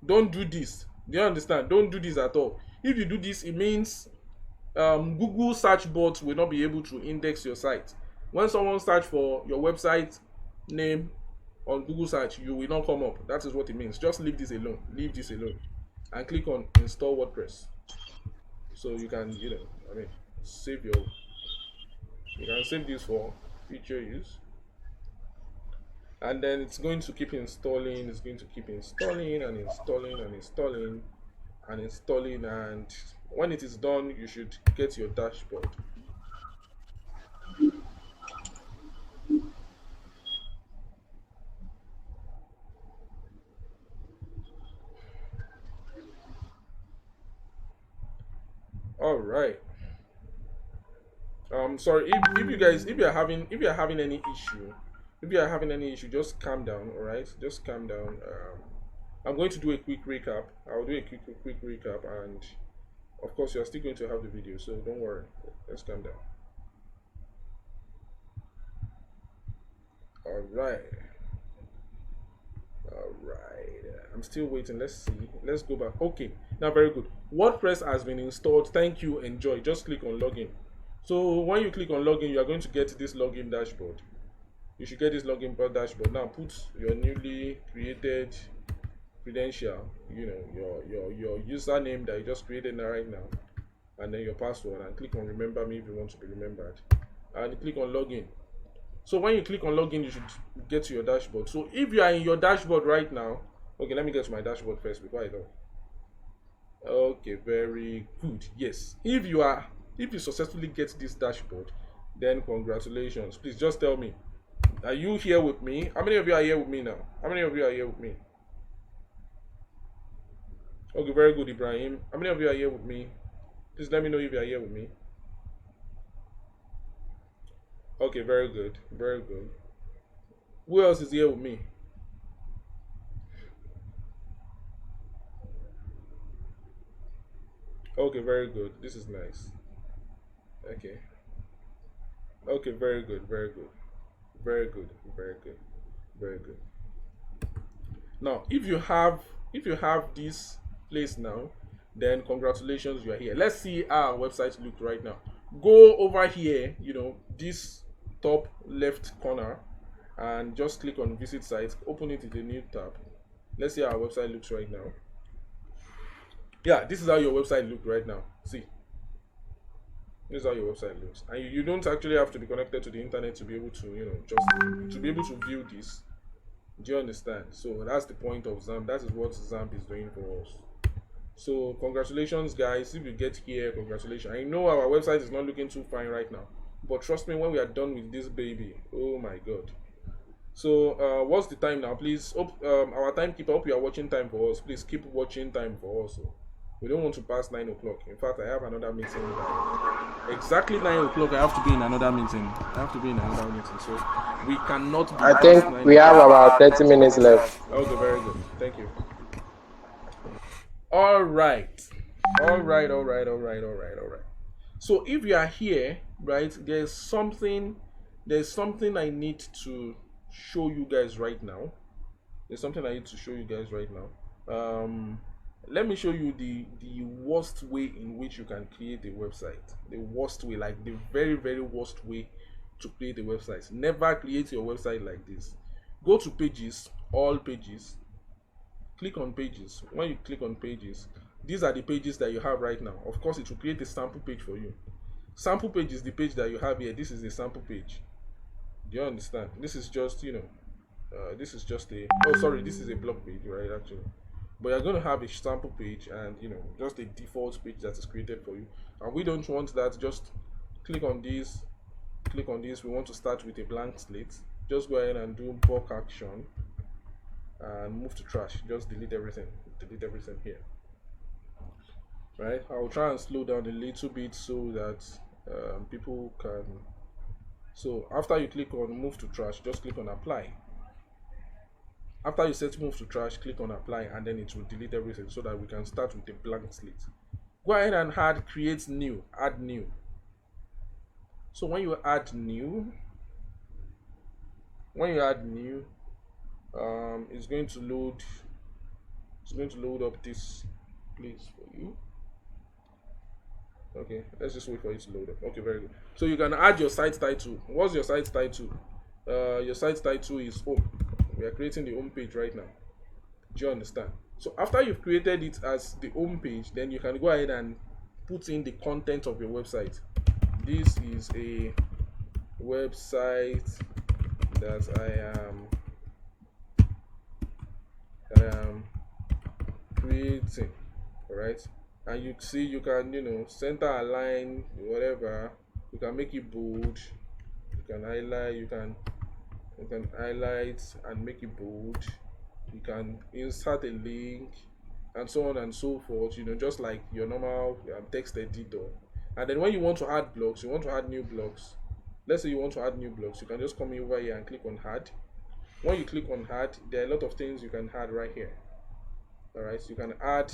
Don't do this. Do you understand? Don't do this at all. If you do this, it means Google search bots will not be able to index your site. When someone search for your website name on Google search, you will not come up. That is what it means. Just leave this alone. And click on install WordPress. So you can, save this for future use. And then it's going to keep installing. It's going to keep installing and installing and installing and installing. And when it is done, you should get your dashboard. All right. Sorry, if you're having any issue, just calm down. All right, just calm down. I'm going to do a quick recap. I'll do a quick recap, and of course you're still going to have the video, so don't worry. Let's calm down. All right. I'm still waiting. Let's see. Let's go back. Okay, now very good. WordPress has been installed. Thank you. Enjoy. Just click on login. So when you click on login, you are going to get this login dashboard. You should get this login dashboard. Now put your newly created credential, your username that you just created right now, and then your password, and click on remember me if you want to be remembered, and click on login. So when you click on login, you should get to your dashboard. So if you are in your dashboard right now, okay, let me get to my dashboard first before I go. Okay, very good. Yes, if you successfully get this dashboard, then congratulations. Please just tell me, are you here with me? How many of you are here with me now? How many of you are here with me? Okay, very good, Ibrahim. How many of you are here with me? Please let me know if you are here with me. Okay, very good. Who else is here with me? Okay, very good. This is nice. Okay, very good. Now, if you have this place now, then congratulations, you are here. Let's see how our website looks right now. Go over here, this top left corner and just click on visit site, open it in a new tab. Let's see how our website looks right now. Yeah, this is how your website looks right now. See, this is how your website looks, and you don't actually have to be connected to the internet to be able to, just to be able to view this. Do you understand? So that's the point of Zamp. That is what Zamp is doing for us. So congratulations, guys. If you get here, congratulations. I know our website is not looking too fine right now, but trust me, when we are done with this baby, oh my god. So what's the time now? Please, our timekeeper, hope you are watching time for us. Please keep watching time for us. We don't want to pass 9 o'clock. In fact, I have another meeting. Exactly 9 o'clock, I have to be in another meeting. So we cannot be I think we have about 30 minutes left. Okay, very good. Thank you. All right. So if you are here, right, there's something I need to show you guys right now. Let me show you the worst way in which you can create a website. The worst way, like the very, very worst way to create a website. Never create your website like this. Go to pages, all pages. Click on pages. When you click on pages, these are the pages that you have right now. Of course, it will create a sample page for you. Sample page is the page that you have here. This is a sample page. Do you understand? This is just, this is just a, this is a blog page, right, actually. But you're going to have a sample page and, just a default page that is created for you. And we don't want that. Just click on this. We want to start with a blank slate. Just go ahead and do bulk action and move to trash. Just delete everything here, right? I'll try and slow down a little bit so that people can. So after you click on move to trash, just click on apply. After you set move to trash, click on apply, and then it will delete everything so that we can start with a blank slate. Go ahead and add new. So when you add new, it's going to load up this place for you. Okay, let's just wait for it to load up. Okay, very good. So you can add your site title. What's your site title? Your site title is home. We are creating the home page right now. Do you understand? So after you've created it as the home page, then you can go ahead and put in the content of your website. This is a website that I am creating. All right, and you see you can center align whatever. You can make it bold. You can highlight. You can highlight and make it bold. You can insert a link and so on and so forth, just like your normal text editor. And then when you want to add blocks, you want to add new blocks. Let's say you want to add new blocks, you can just come over here and click on add. When you click on add, there are a lot of things you can add right here. All right, so you can add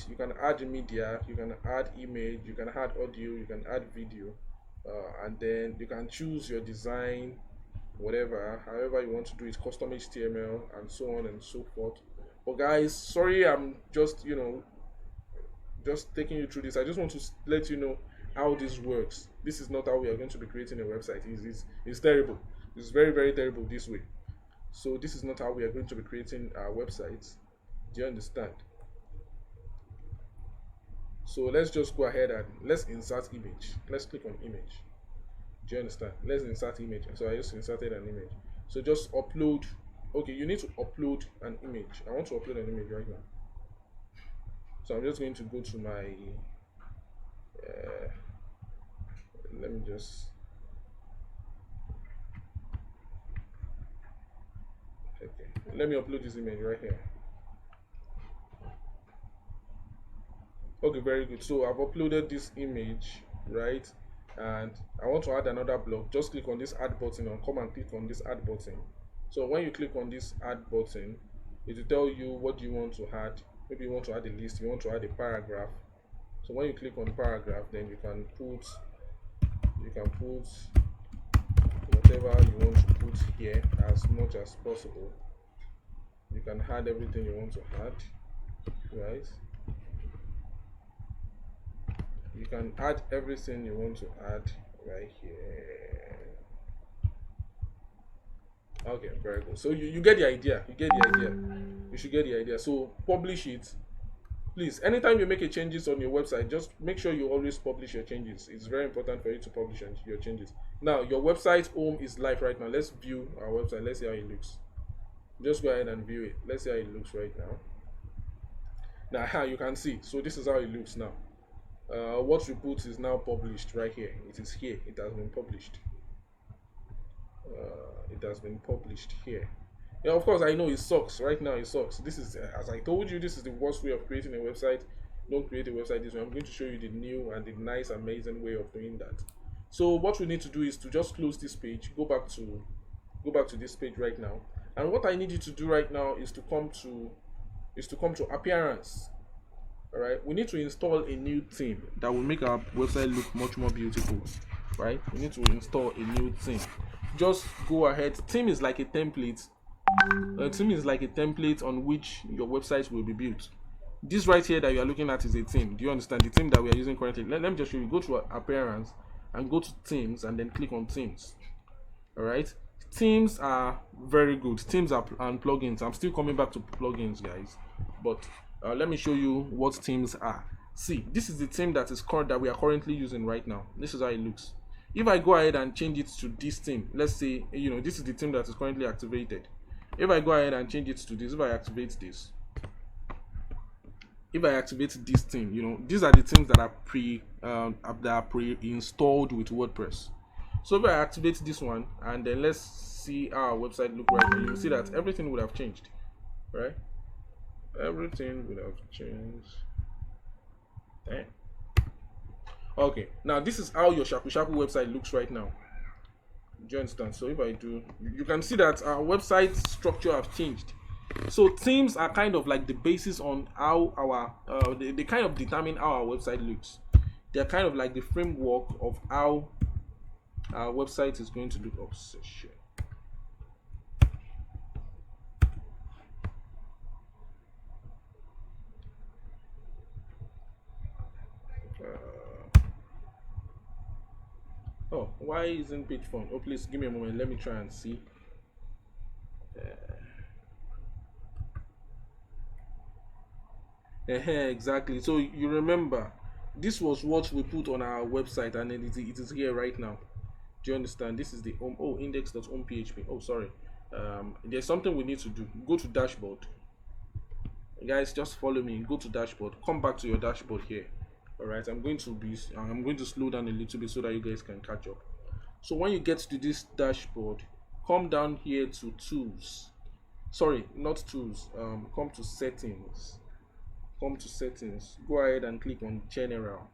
media, you can add image, you can add audio, you can add video, and then you can choose your design, whatever, however you want to do it, custom HTML and so on and so forth. But guys, sorry, I'm just just taking you through this. I just want to let you know how this works. This is not how we are going to be creating a website. It's terrible. It's very, very terrible this way. So this is not how we are going to be creating our websites. Do you understand? So let's just go ahead and let's insert image. Let's click on image. Do you understand? Let's insert image. So I just inserted an image. So just upload. Okay, you need to upload an image. I want to upload an image right now. So I'm just going to go to my let me just let me upload this image right here. Okay, very good. So I've uploaded this image, right? And I want to add another block. Just click on this add button and come and click on this add button. So when you click on this add button, it will tell you what you want to add. Maybe you want to add a list, you want to add a paragraph. So when you click on paragraph, then you can put whatever you want to put here as much as possible. You can add everything you want to add, right? You can add everything you want to add right here. Okay, very good. So you get the idea. You get the idea. You should get the idea. So publish it. Please, anytime you make a changes on your website, just make sure you always publish your changes. It's very important for you to publish your changes. Now, your website home is live right now. Let's view our website. Let's see how it looks. Just go ahead and view it. Let's see how it looks right now. Now, you can see. So this is how it looks now. What we put is now published right here. It is here. It has been published. It has been published here. Yeah, of course, I know it sucks. Right now, it sucks. This is, as I told you, this is the worst way of creating a website. Don't create a website this way. I'm going to show you the new and the nice, amazing way of doing that. So what we need to do is to just close this page. Go back to this page right now. And what I need you to do right now is to come to appearance. All right. We need to install a new theme that will make our website look much more beautiful. Right. We need to install a new theme. Just go ahead. Theme is like a template. A theme is like a template on which your website will be built. This right here that you are looking at is a theme. Do you understand? The theme that we are using currently. Let me just show you. Go to appearance and go to themes and then click on themes. All right. Themes are very good. Themes are and plugins. I'm still coming back to plugins, guys. But let me show you what themes are. See, this is the theme that we are currently using right now. This is how it looks. If I go ahead and change it to this theme, let's say this is the theme that is currently activated. If I go ahead and change it to this, if I activate this theme, these are the themes that are pre-installed with WordPress. So if I activate this one and then let's see how our website look right now, you'll see that everything would have changed, right? Everything would have changed. Damn. Okay, now this is how your Shaku Shaku website looks right now. Do you understand? So if I do, you can see that our website structure have changed. So themes are kind of like the basis on how our they kind of determine how our website looks. They're kind of like the framework of how our website is going to look. Oh shit. Oh, why isn't page font? Oh, please give me a moment. Let me try and see. Exactly. So you remember, this was what we put on our website, and it is here right now. Do you understand? This is the home. Oh, index.home.php. Oh, sorry. There's something we need to do. Go to dashboard. Guys, just follow me. Go to dashboard. Come back to your dashboard here. All right. I'm going to slow down a little bit so that you guys can catch up. So when you get to this dashboard, come down here to tools. Sorry, not tools. Come to settings. Come to settings. Go ahead and click on general.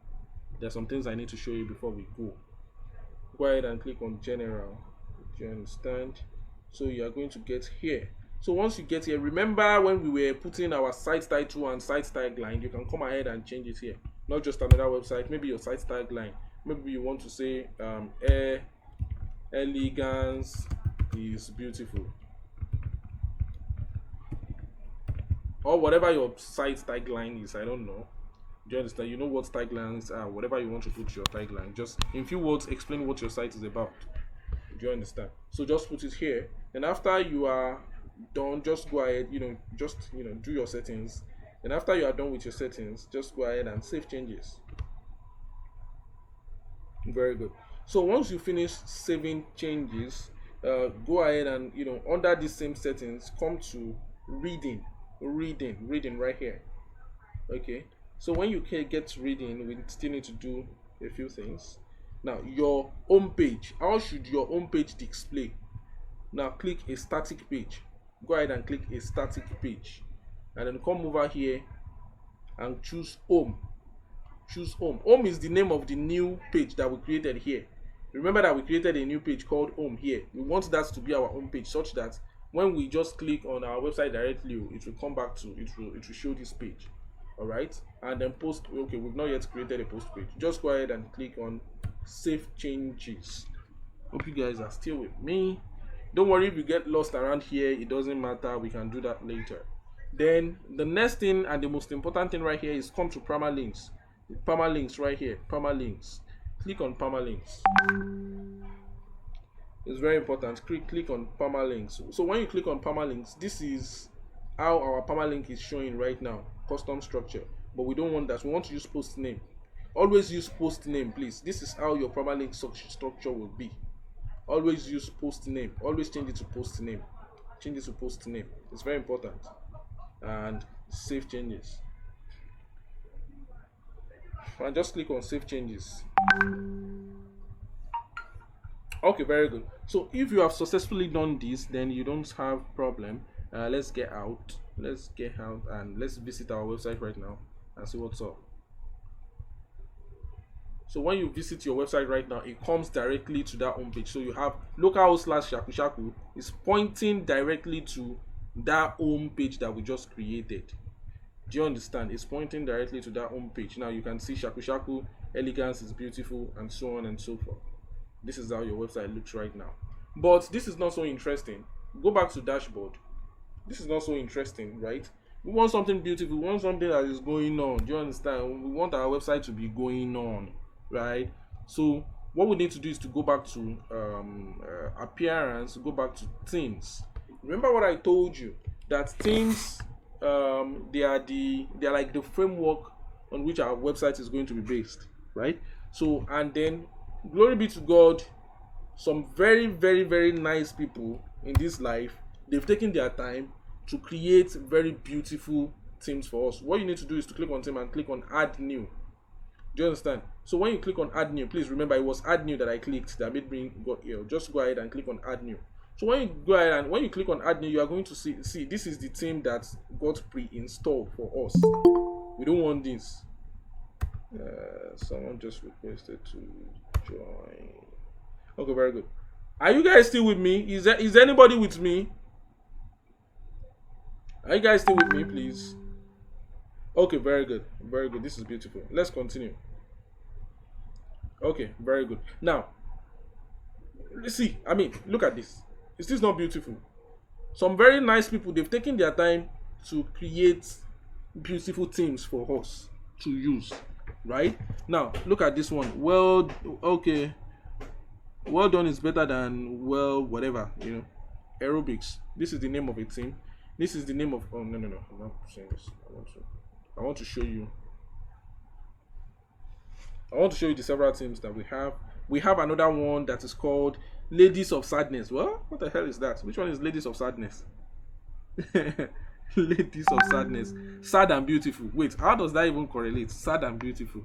There's some things I need to show you before we go. Go ahead and click on general. Do you understand? So you are going to get here. So once you get here, remember when we were putting our site title and site tagline, you can come ahead and change it here. Not just another website, maybe your site tagline. Maybe you want to say elegance is beautiful, or whatever your site tagline is. I don't know. Do you understand? You know what taglines are. Whatever you want to put your tagline, just in few words explain what your site is about. Do you understand? So just put it here, and after you are done, just go ahead, do your settings. And after you are done with your settings, just go ahead and save changes. Very good. So once you finish saving changes, go ahead and under these same settings, come to reading right here. Okay. So when you get to reading, we still need to do a few things. Now your home page. How should your home page display? Now click a static page. Go ahead and click a static page, and then come over here and choose home. Choose home. Home is the name of the new page that we created here. Remember that we created a new page called home here. We want that to be our home page, such that when we just click on our website directly, it will come back to it will show this page. All right, and then post. Okay, we've not yet created a post page. Just go ahead and click on save changes. Hope you guys are still with me. Don't worry if you get lost around here, it doesn't matter. We can do that later. Then the next thing and the most important thing right here is come to permalinks. Permalinks right here. Permalinks. Click on permalinks. It's very important. Click on permalinks. So when you click on permalinks, this is how our permalink is showing right now. Custom structure. But we don't want that. We want to use post name. Always use post name, please. This is how your permalink structure will be. Always use post name. Always change it to post name. Change it to post name. It's very important. And save changes. And just click on save changes. Okay, very good. So if you have successfully done this, then you don't have problem. Let's get out. Let's get out and let's visit our website right now and see what's up. So when you visit your website right now, it comes directly to that homepage. So you have localhost/shakushaku is pointing directly to that home page that we just created. Do you understand? It's pointing directly to that home page. Now you can see shakushaku, elegance is beautiful, and so on and so forth. This is how your website looks right now. But this is not so interesting. Go back to dashboard. This is not so interesting, right? We want something beautiful. We want something that is going on. Do you understand? We want our website to be going on, right? So what we need to do is to go back to appearance, go back to themes. Remember what I told you, that themes they are like the framework on which our website is going to be based, right? So, and then glory be to God, some very, very, very nice people in this life, they've taken their time to create very beautiful themes for us. What you need to do is to click on theme and click on add new. Do you understand? So when you click on add new, please remember it was add new that I clicked that made me go here. Just go ahead and click on add new. So when you go ahead and when you click on add new, you are going to see this is the theme that got pre-installed for us. We don't want this. Someone just requested to join. Okay, very good. Are you guys still with me? Is anybody with me? Are you guys still with me, please? Okay, very good. Very good. This is beautiful. Let's continue. Okay, very good. Now, let's see. I mean, look at this. Is this not beautiful? Some very nice people, they've taken their time to create beautiful themes for us to use, right? Now, look at this one. Well, okay. Well done is better than well, whatever, aerobics. This is the name of a theme. This is the name of, oh, no, I'm not saying this. I want to show you the several themes that we have. We have another one that is called Ladies of Sadness. Well, what the hell is that? Which one is Ladies of Sadness? Ladies of Sadness. Sad and beautiful. Wait, how does that even correlate? Sad and beautiful.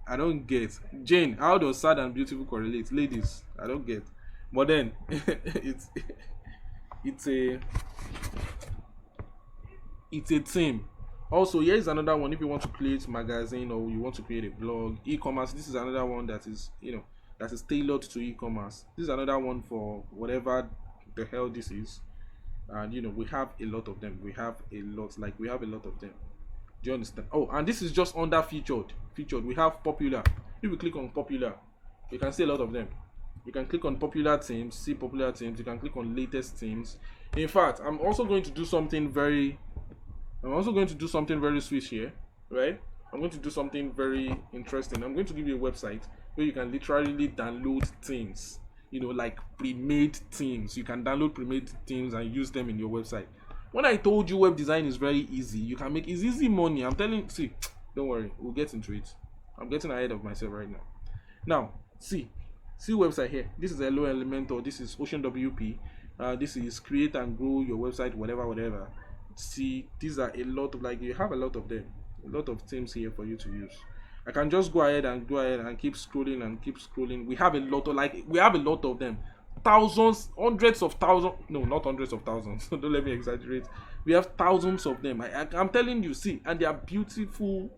I don't get. Jane, how does sad and beautiful correlate? Ladies, I don't get. But then, it's a theme. Also, here is another one. If you want to create a magazine or you want to create a blog, e-commerce, this is another one that is, that is tailored to e-commerce. This is another one for whatever the hell this is. And we have a lot of them. We have a lot of them. Do you understand? Oh, and this is just under featured. We have popular. If you click on popular, you can see a lot of them. You can click on popular themes, see popular themes. You can click on latest themes. In fact, I'm also going to do something very sweet here, right? I'm going to do something very interesting. I'm going to give you a website where you can literally download themes, like pre-made themes. You can download pre-made themes and use them in your website. When I told you web design is very easy, you can make easy money. I'm telling, see, don't worry, we'll get into it. I'm getting ahead of myself right now. Now, see website here. This is Hello Elementor. This is Ocean WP. This is create and grow your website, whatever. See, these are a lot of, you have a lot of them, a lot of themes here for you to use. I can just go ahead and keep scrolling. We have a lot of them. Thousands, hundreds of thousands. No, not hundreds of thousands. Don't let me exaggerate. We have thousands of them. I'm telling you, see, and they are beautiful.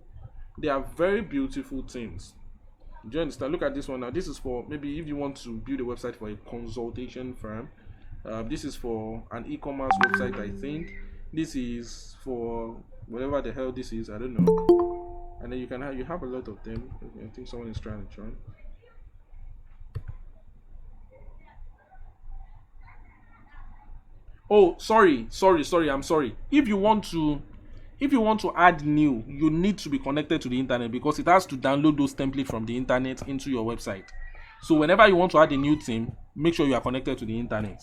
They are very beautiful things. Do you understand? Look at this one now. This is for maybe if you want to build a website for a consultation firm. This is for an e-commerce website, I think. This is for whatever the hell this is. I don't know. And then you have a lot of them. I think someone is trying to join. Oh, sorry. I'm sorry. If you want to add new, you need to be connected to the internet because it has to download those templates from the internet into your website. So whenever you want to add a new theme, make sure you are connected to the internet,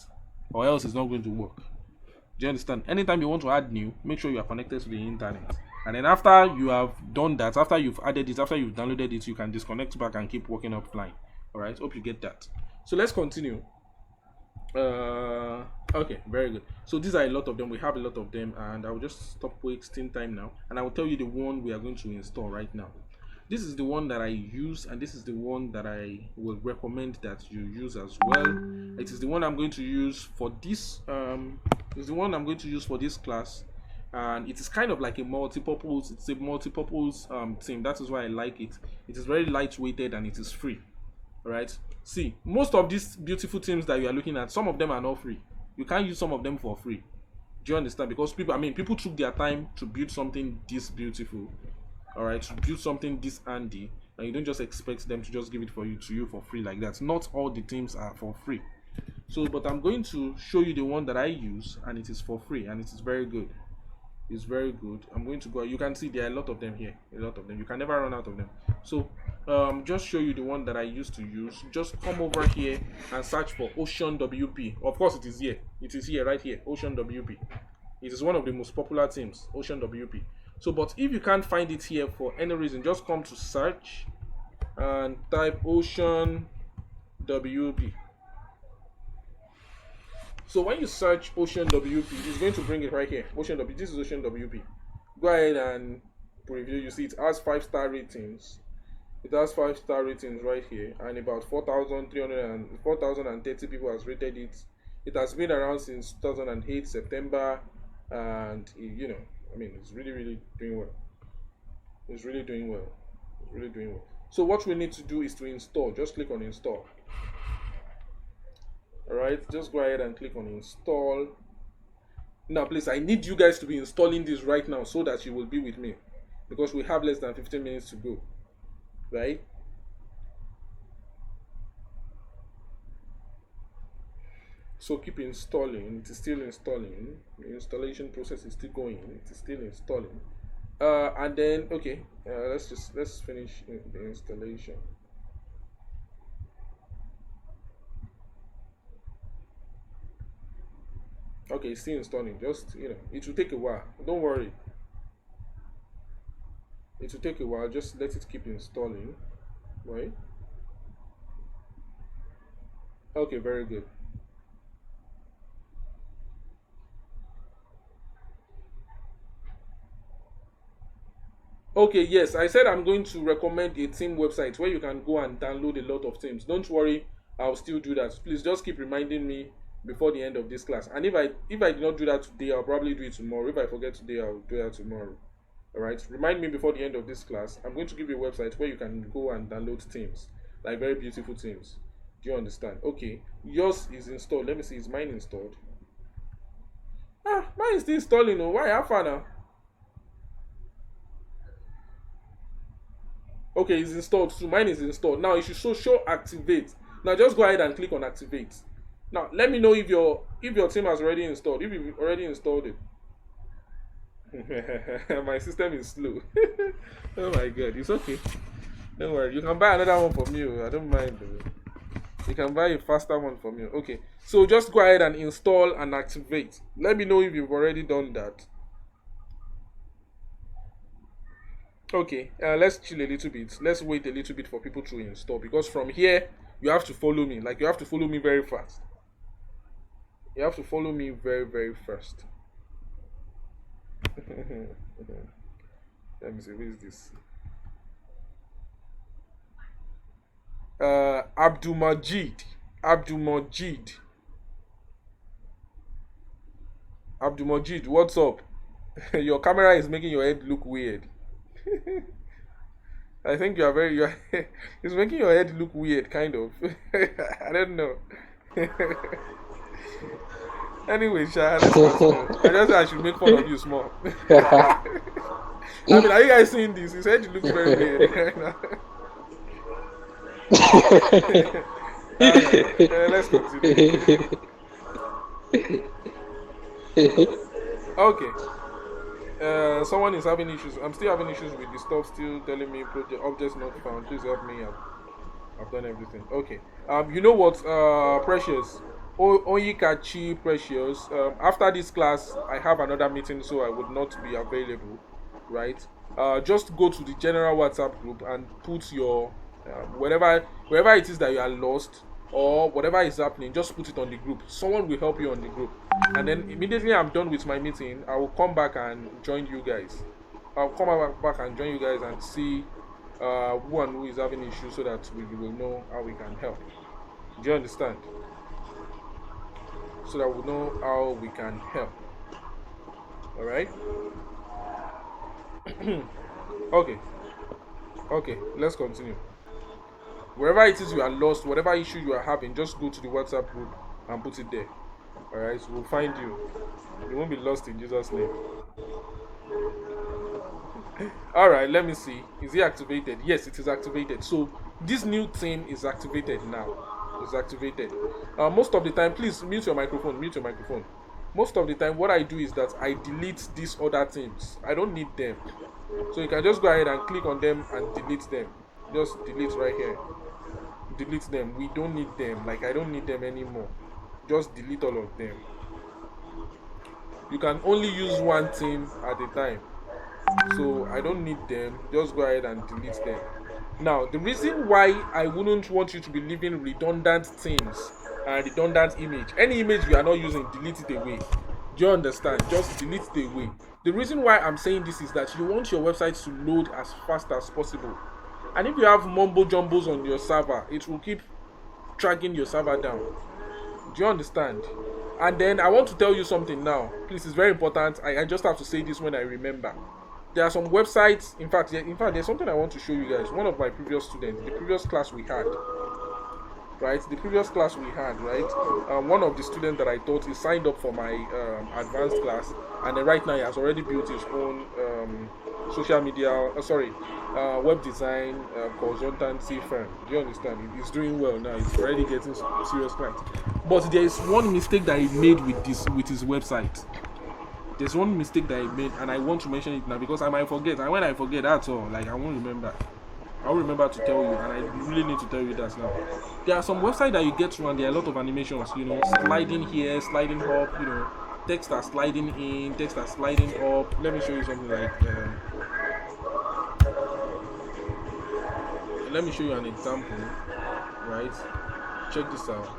or else it's not going to work. Do you understand? Anytime you want to add new, make sure you are connected to the internet. And then after you have done that, after you've added it, after you've downloaded it, you can disconnect back and keep working offline. All right. Hope you get that. So let's continue. Okay, very good. So these are a lot of them. We have a lot of them, and I will just stop wasting time now, and I will tell you the one we are going to install right now. This is the one that I use, and this is the one that I will recommend that you use as well. It is the one I'm going to use for this. It's the one I'm going to use for this class, and it is kind of like a multi-purpose. It's a multi-purpose theme. That is why I like it. It is very lightweighted and it is free. All right. See, most of these beautiful themes that you are looking at, some of them are not free. You can't use some of them for free. Do you understand? Because people took their time to build something this beautiful. All right, to build something this handy, and you don't just expect them to just give it for you for free like that. Not all the themes are for free. So, but I'm going to show you the one that I use, and it is for free, and it is very good. It's very good. I'm going to go. You can see there are a lot of them here. A lot of them. You can never run out of them. So, just show you the one that I used to use. Just come over here and search for Ocean WP. Of course, it is here. It is here, right here. Ocean WP. It is one of the most popular themes. Ocean WP. So, but if you can't find it here for any reason, just come to search and type Ocean WP. So when you search Ocean WP, it's going to bring it right here. Ocean WP. This is Ocean WP. Go ahead and preview. You see it has 5-star ratings. It has 5-star ratings right here, and about 4,030 people has rated it. It has been around since 2008 September, and it's really doing well. It's really doing well. It's really doing well. So what we need to do is to install. Just click on install. Alright, just go ahead and click on install. Now please, I need you guys to be installing this right now so that you will be with me, because we have less than 15 minutes to go. Right? So keep installing. It is still installing. The installation process is still going. It is still installing. And then okay, let's finish the installation. Okay, it's still installing. Just it will take a while. Don't worry. It will take a while. Just let it keep installing. Right? Okay, very good. Okay, yes, I said I'm going to recommend a theme website where you can go and download a lot of themes. Don't worry, I'll still do that. Please just keep reminding me before the end of this class. And if I did not do that today, I'll probably do it tomorrow. If I forget today, I'll do that tomorrow. All right, remind me before the end of this class. I'm going to give you a website where you can go and download themes, like very beautiful themes. Do you understand? Okay, yours is installed. Let me see, is mine installed? Mine is still installing. Oh, why? How far now? Okay, it's installed. So mine is installed. Now it should show activate. Now just go ahead and click on activate. Now let me know if your theme has already installed. If you've already installed it. My system is slow. Oh my god, it's okay. Don't worry. You can buy another one from me. I don't mind. You can buy a faster one from me. Okay. So just go ahead and install and activate. Let me know if you've already done that. Okay, let's chill a little bit. Let's wait a little bit for people to install, because from here you have to follow me. Like, you have to follow me very fast. You have to follow me very fast. Let me see, who is this? Abdul Majid, what's up? Your camera is making your head look weird. I think it's making your head look weird, kind of. I don't know. Anyway, Sha, let's continue. I just said I should make fun of you small. I mean, are you guys seeing this? His head looks very weird right now. Let's continue. Okay. Someone is having issues. I'm still having issues with the stuff still telling me project objects not found. Please help me out. I've done everything. Okay. You know what, Precious? Oyikachi Precious. After this class, I have another meeting, so I would not be available. Right. Just go to the general WhatsApp group and put your wherever it is that you are lost or whatever is happening. Just put it on the group. Someone will help you on the group, and then immediately I'm done with my meeting, I will come back and join you guys. I'll come back and join you guys and see who and who is having issues so that we will know how we can help. Do you understand? So that we know how we can help. Alright? Okay. Okay, let's continue. Wherever it is you are lost, whatever issue you are having, just go to the WhatsApp group and put it there. Alright, so we'll find you. You won't be lost in Jesus' name. Alright, let me see. Is it activated? Yes, it is activated. So this new theme is activated now. It's activated. Most of the time, please mute your microphone. Mute your microphone. Most of the time, what I do is that I delete these other themes. I don't need them. So you can just go ahead and click on them and delete them. Just delete right here. Delete them. We don't need them. Like, I don't need them anymore. Just delete all of them. You can only use one theme at a time. So I don't need them. Just go ahead and delete them. Now, the reason why I wouldn't want you to be leaving redundant themes and redundant image, any image you are not using, delete it away. Do you understand? Just delete it away. The reason why I'm saying this is that you want your website to load as fast as possible. And if you have mumbo jumbos on your server, it will keep dragging your server down. Do you understand? And then I want to tell you something now. Please, it's very important. I just have to say this when I remember. There are some websites. In fact, there's something I want to show you guys. One of my previous students, the previous class we had, right? One of the students that I taught, he signed up for my advanced class, and then right now he has already built his own social media, web design consultancy firm. Do you understand? He's doing well now. He's already getting serious clients. But there is one mistake that he made with his website. There's one mistake that I made, and I want to mention it now because I might forget. And when I forget, that's all. Like, I won't remember. I'll remember to tell you, and I really need to tell you that now. There are some websites that you get to, and there are a lot of animations. Sliding here, sliding up. Text are sliding in, text are sliding up. Let me show you something like. Let me show you an example. Right? Check this out.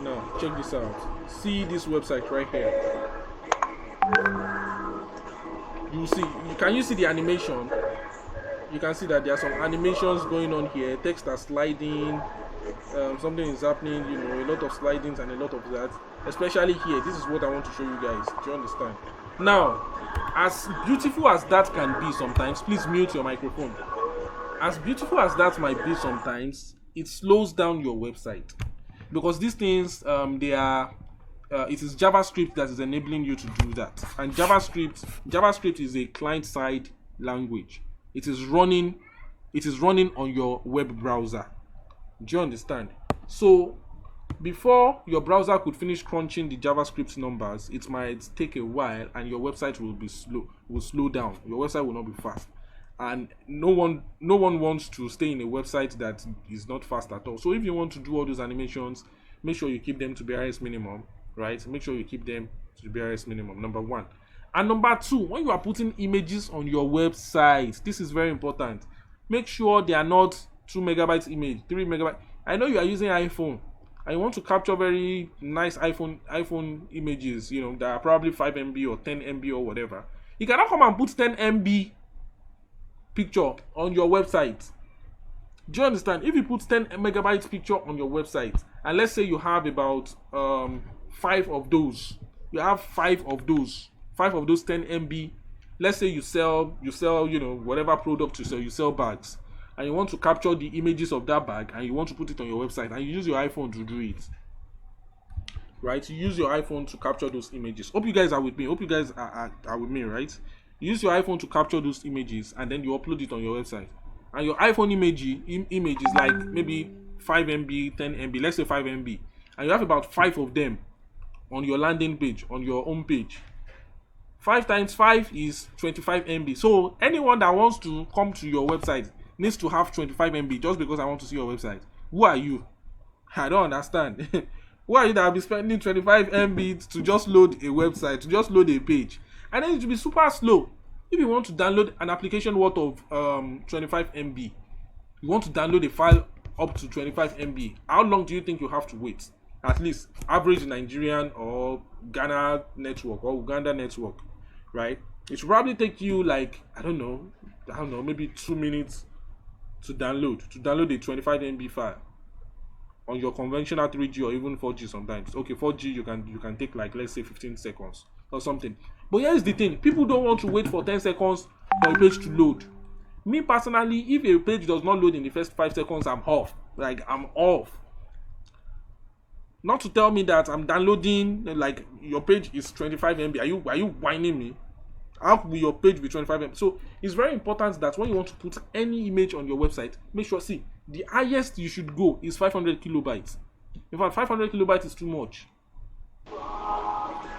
Now, check this out. See this website right here. Can you see the animation? You can see that there are some animations going on here. Text are sliding. Something is happening. A lot of slidings and a lot of that. Especially here. This is what I want to show you guys. Do you understand? Now, as beautiful as that can be sometimes, please mute your microphone. As beautiful as that might be sometimes, it slows down your website. Because these things, it is JavaScript that is enabling you to do that. And JavaScript is a client-side language. It is running on your web browser. Do you understand? So before your browser could finish crunching the JavaScript numbers, it might take a while, and your website will slow down. Your website will not be fast. And no one wants to stay in a website that is not fast at all. So if you want to do all those animations, make sure you keep them to BRS minimum, right? Make sure you keep them to the BRS minimum, number one. And number two, when you are putting images on your website, this is very important. Make sure they are not 2 megabytes image, 3 megabytes. I know you are using iPhone and you want to capture very nice iPhone images, that are probably 5 MB or 10 MB or whatever. You cannot come and put 10 MB picture on your website. Do you understand? If you put 10 megabytes picture on your website, and let's say you have about 5 of those, 5 of those 10 MB. Let's say you sell whatever product you sell bags, and you want to capture the images of that bag, and you want to put it on your website, and you use your iPhone to do it. Right? You use your iPhone to capture those images. Hope you guys are with me. Hope you guys are with me, right? You use your iPhone to capture those images, and then you upload it on your website. And your iPhone image is like maybe 5 MB, 10 MB, let's say 5 MB. And you have about 5 of them on your landing page, on your home page. 5 times 5 is 25 MB. So anyone that wants to come to your website, needs to have 25 MB just because I want to see your website? Who are you? I don't understand. Who are you that will be spending 25 MB to just load a website, to just load a page? And then it will be super slow. If you want to download an application worth of 25 MB, you want to download a file up to 25 MB, how long do you think you have to wait? At least average Nigerian or Ghana network or Uganda network, right? It should probably take you like, I don't know, maybe 2 minutes to download a 25 MB file on your conventional 3G or even 4G sometimes. Okay, 4G you can take like, let's say, 15 seconds or something. But here's the thing, people don't want to wait for 10 seconds for a page to load. Me personally, if a page does not load in the first 5 seconds, I'm off. Like, I'm off. Not to tell me that I'm downloading, like, your page is 25 MB. Are you whining me? How will your page be 25 MB? So it's very important that when you want to put any image on your website, make sure, see, the highest you should go is 500 kilobytes. In fact, 500 kilobytes is too much,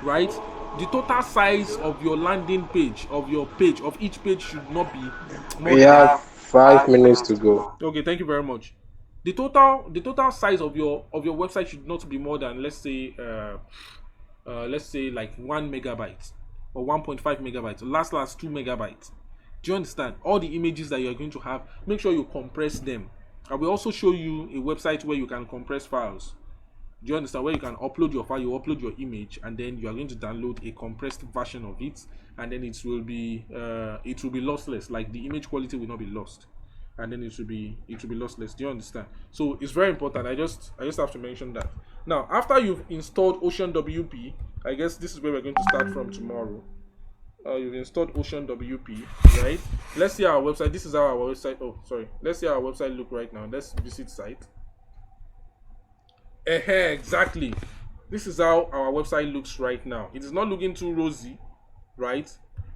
right? The total size of your landing page, of each page should not be more We than... have 5 minutes to go. Okay, thank you very much. The total size of your website should not be more than, let's say like 1 megabyte or 1.5 megabytes, last 2 megabytes. Do you understand? All the images that you're going to have, make sure you compress them. I will also show you a website where you can compress files. Do you understand? Where you can upload your file, you upload your image, and then you are going to download a compressed version of it, and then it will be lossless. Like, the image quality will not be lost, and then it will be lossless. Do you understand? So it's very important. I just have to mention that. Now, after you've installed Ocean WP, I guess this is where we're going to start from tomorrow. You've installed Ocean WP, right? Let's see our website. This is how our website. Oh, sorry. Let's see how our website look right now. Let's visit site. Exactly. This is how our website looks right now. It is not looking too rosy, right?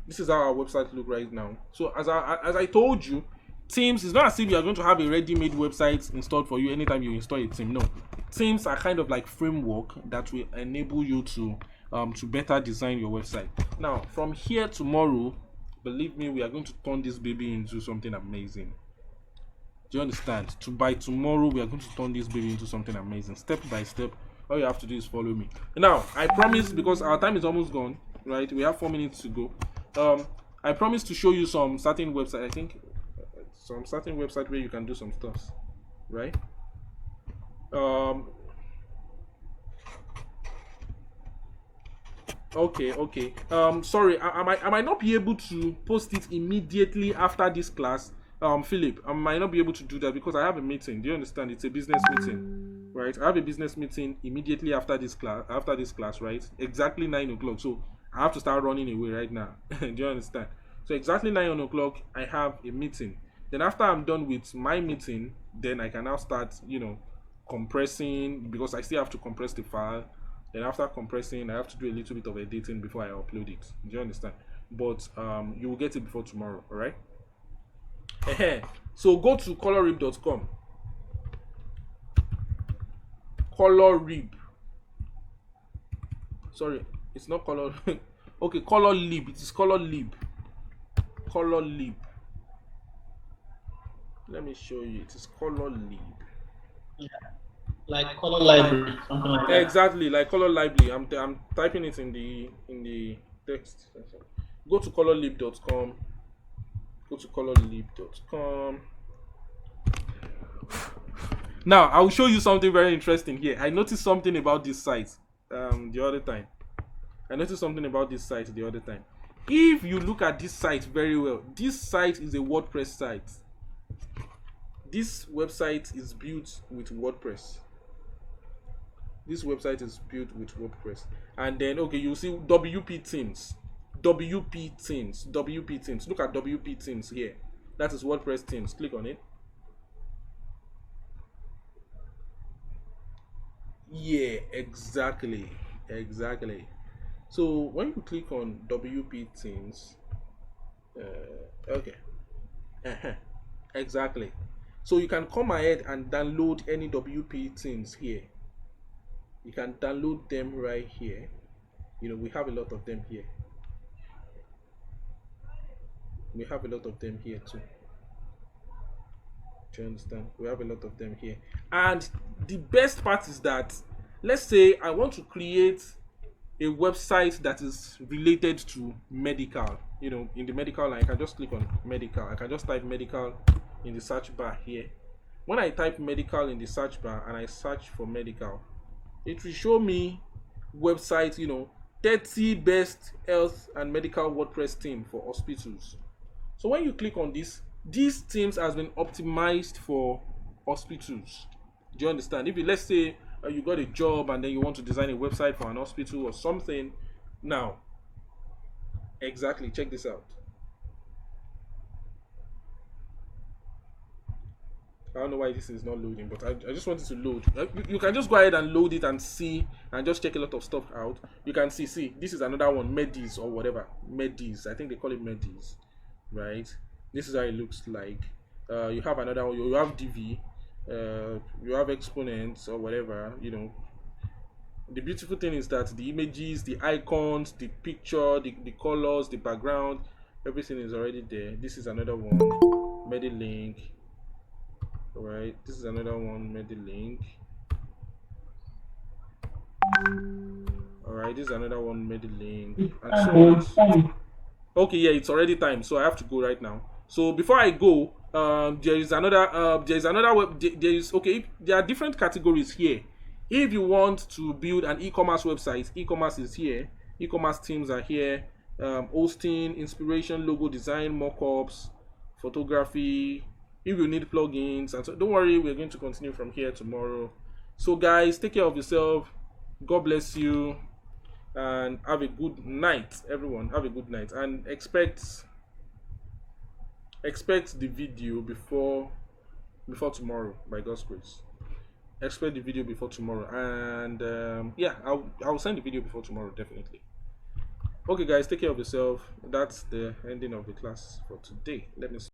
This is how our website look right now. So as I told you, themes, it's not as if you are going to have a ready-made website installed for you anytime you install a theme. No, themes are kind of like framework that will enable you to better design your website. Now, from here tomorrow, believe me, we are going to turn this baby into something amazing. Do you understand? By tomorrow, we are going to turn this baby into something amazing, step by step. All you have to do is follow me. Now, I promise, because our time is almost gone, right? We have 4 minutes to go. I promise to show you some certain website. I think some certain website where you can do some stuff, right? Okay. Sorry, I might not be able to post it immediately after this class. Philip, I might not be able to do that because I have a meeting. Do you understand? It's a business meeting, right? I have a business meeting immediately after this class, right? Exactly 9 o'clock. So I have to start running away right now. Do you understand? So exactly 9 o'clock, I have a meeting. Then after I'm done with my meeting, then I can now start, compressing, because I still have to compress the file. Then after compressing, I have to do a little bit of editing before I upload it. Do you understand? But you will get it before tomorrow, all right? So go to colorrib.com. Colorrib. Sorry, it's not color. Okay, colorlib. It is colorlib. Colorlib. Let me show you. It is colorlib. Yeah, like color library, something like that. Exactly, like color library. I'm typing it in the text. Go to colorlib.com. Go to colorlib.com. Now, I will show you something very interesting here. I noticed something about this site the other time. If you look at this site very well, this site is a WordPress site. This website is built with WordPress. And then, okay, you'll see WP themes. WP themes. Look at WP themes here. That is WordPress themes. Click on it. Yeah, exactly. So when you click on WP themes, okay, exactly. So you can come ahead and download any WP themes here. You can download them right here. We have a lot of them here. We have a lot of them here too. Do you understand? We have a lot of them here. And the best part is that, let's say I want to create a website that is related to medical. In the medical line, I can just click on medical. I can just type medical in the search bar here. When I type medical in the search bar and I search for medical, it will show me websites, 30 best health and medical WordPress theme for hospitals. So when you click on this, these themes has been optimized for hospitals. Do you understand? If you, let's say you got a job and then you want to design a website for an hospital or something, now exactly, check this out. I don't know why this is not loading, but I just wanted to load. You can just go ahead and load it and see, and just check a lot of stuff out. You can see this is another one, Medis or whatever. Medis, I think they call it Medis, right? This is how it looks like. You have another one, you have DV, you have exponents or whatever. The beautiful thing is that the images, the icons, the picture, the colors, the background, everything is already there. This is another one, Medilink. Alright, this is another one, Medilink. Alright, this is another one, Medilink. And so on. Okay, yeah, it's already time, so I have to go right now. So before I go, there is another okay, there are different categories here. If you want to build an e-commerce website, e-commerce is here. E-commerce teams are here. Hosting, inspiration, logo design, mockups, photography. If you need plugins, and so don't worry, we're going to continue from here tomorrow. So guys, take care of yourself. God bless you, and have a good night, everyone. Have a good night, and expect the video before tomorrow, by God's grace. Expect the video before tomorrow, and yeah, I'll send the video before tomorrow, definitely. Okay guys, take care of yourself. That's the ending of the class for today. Let me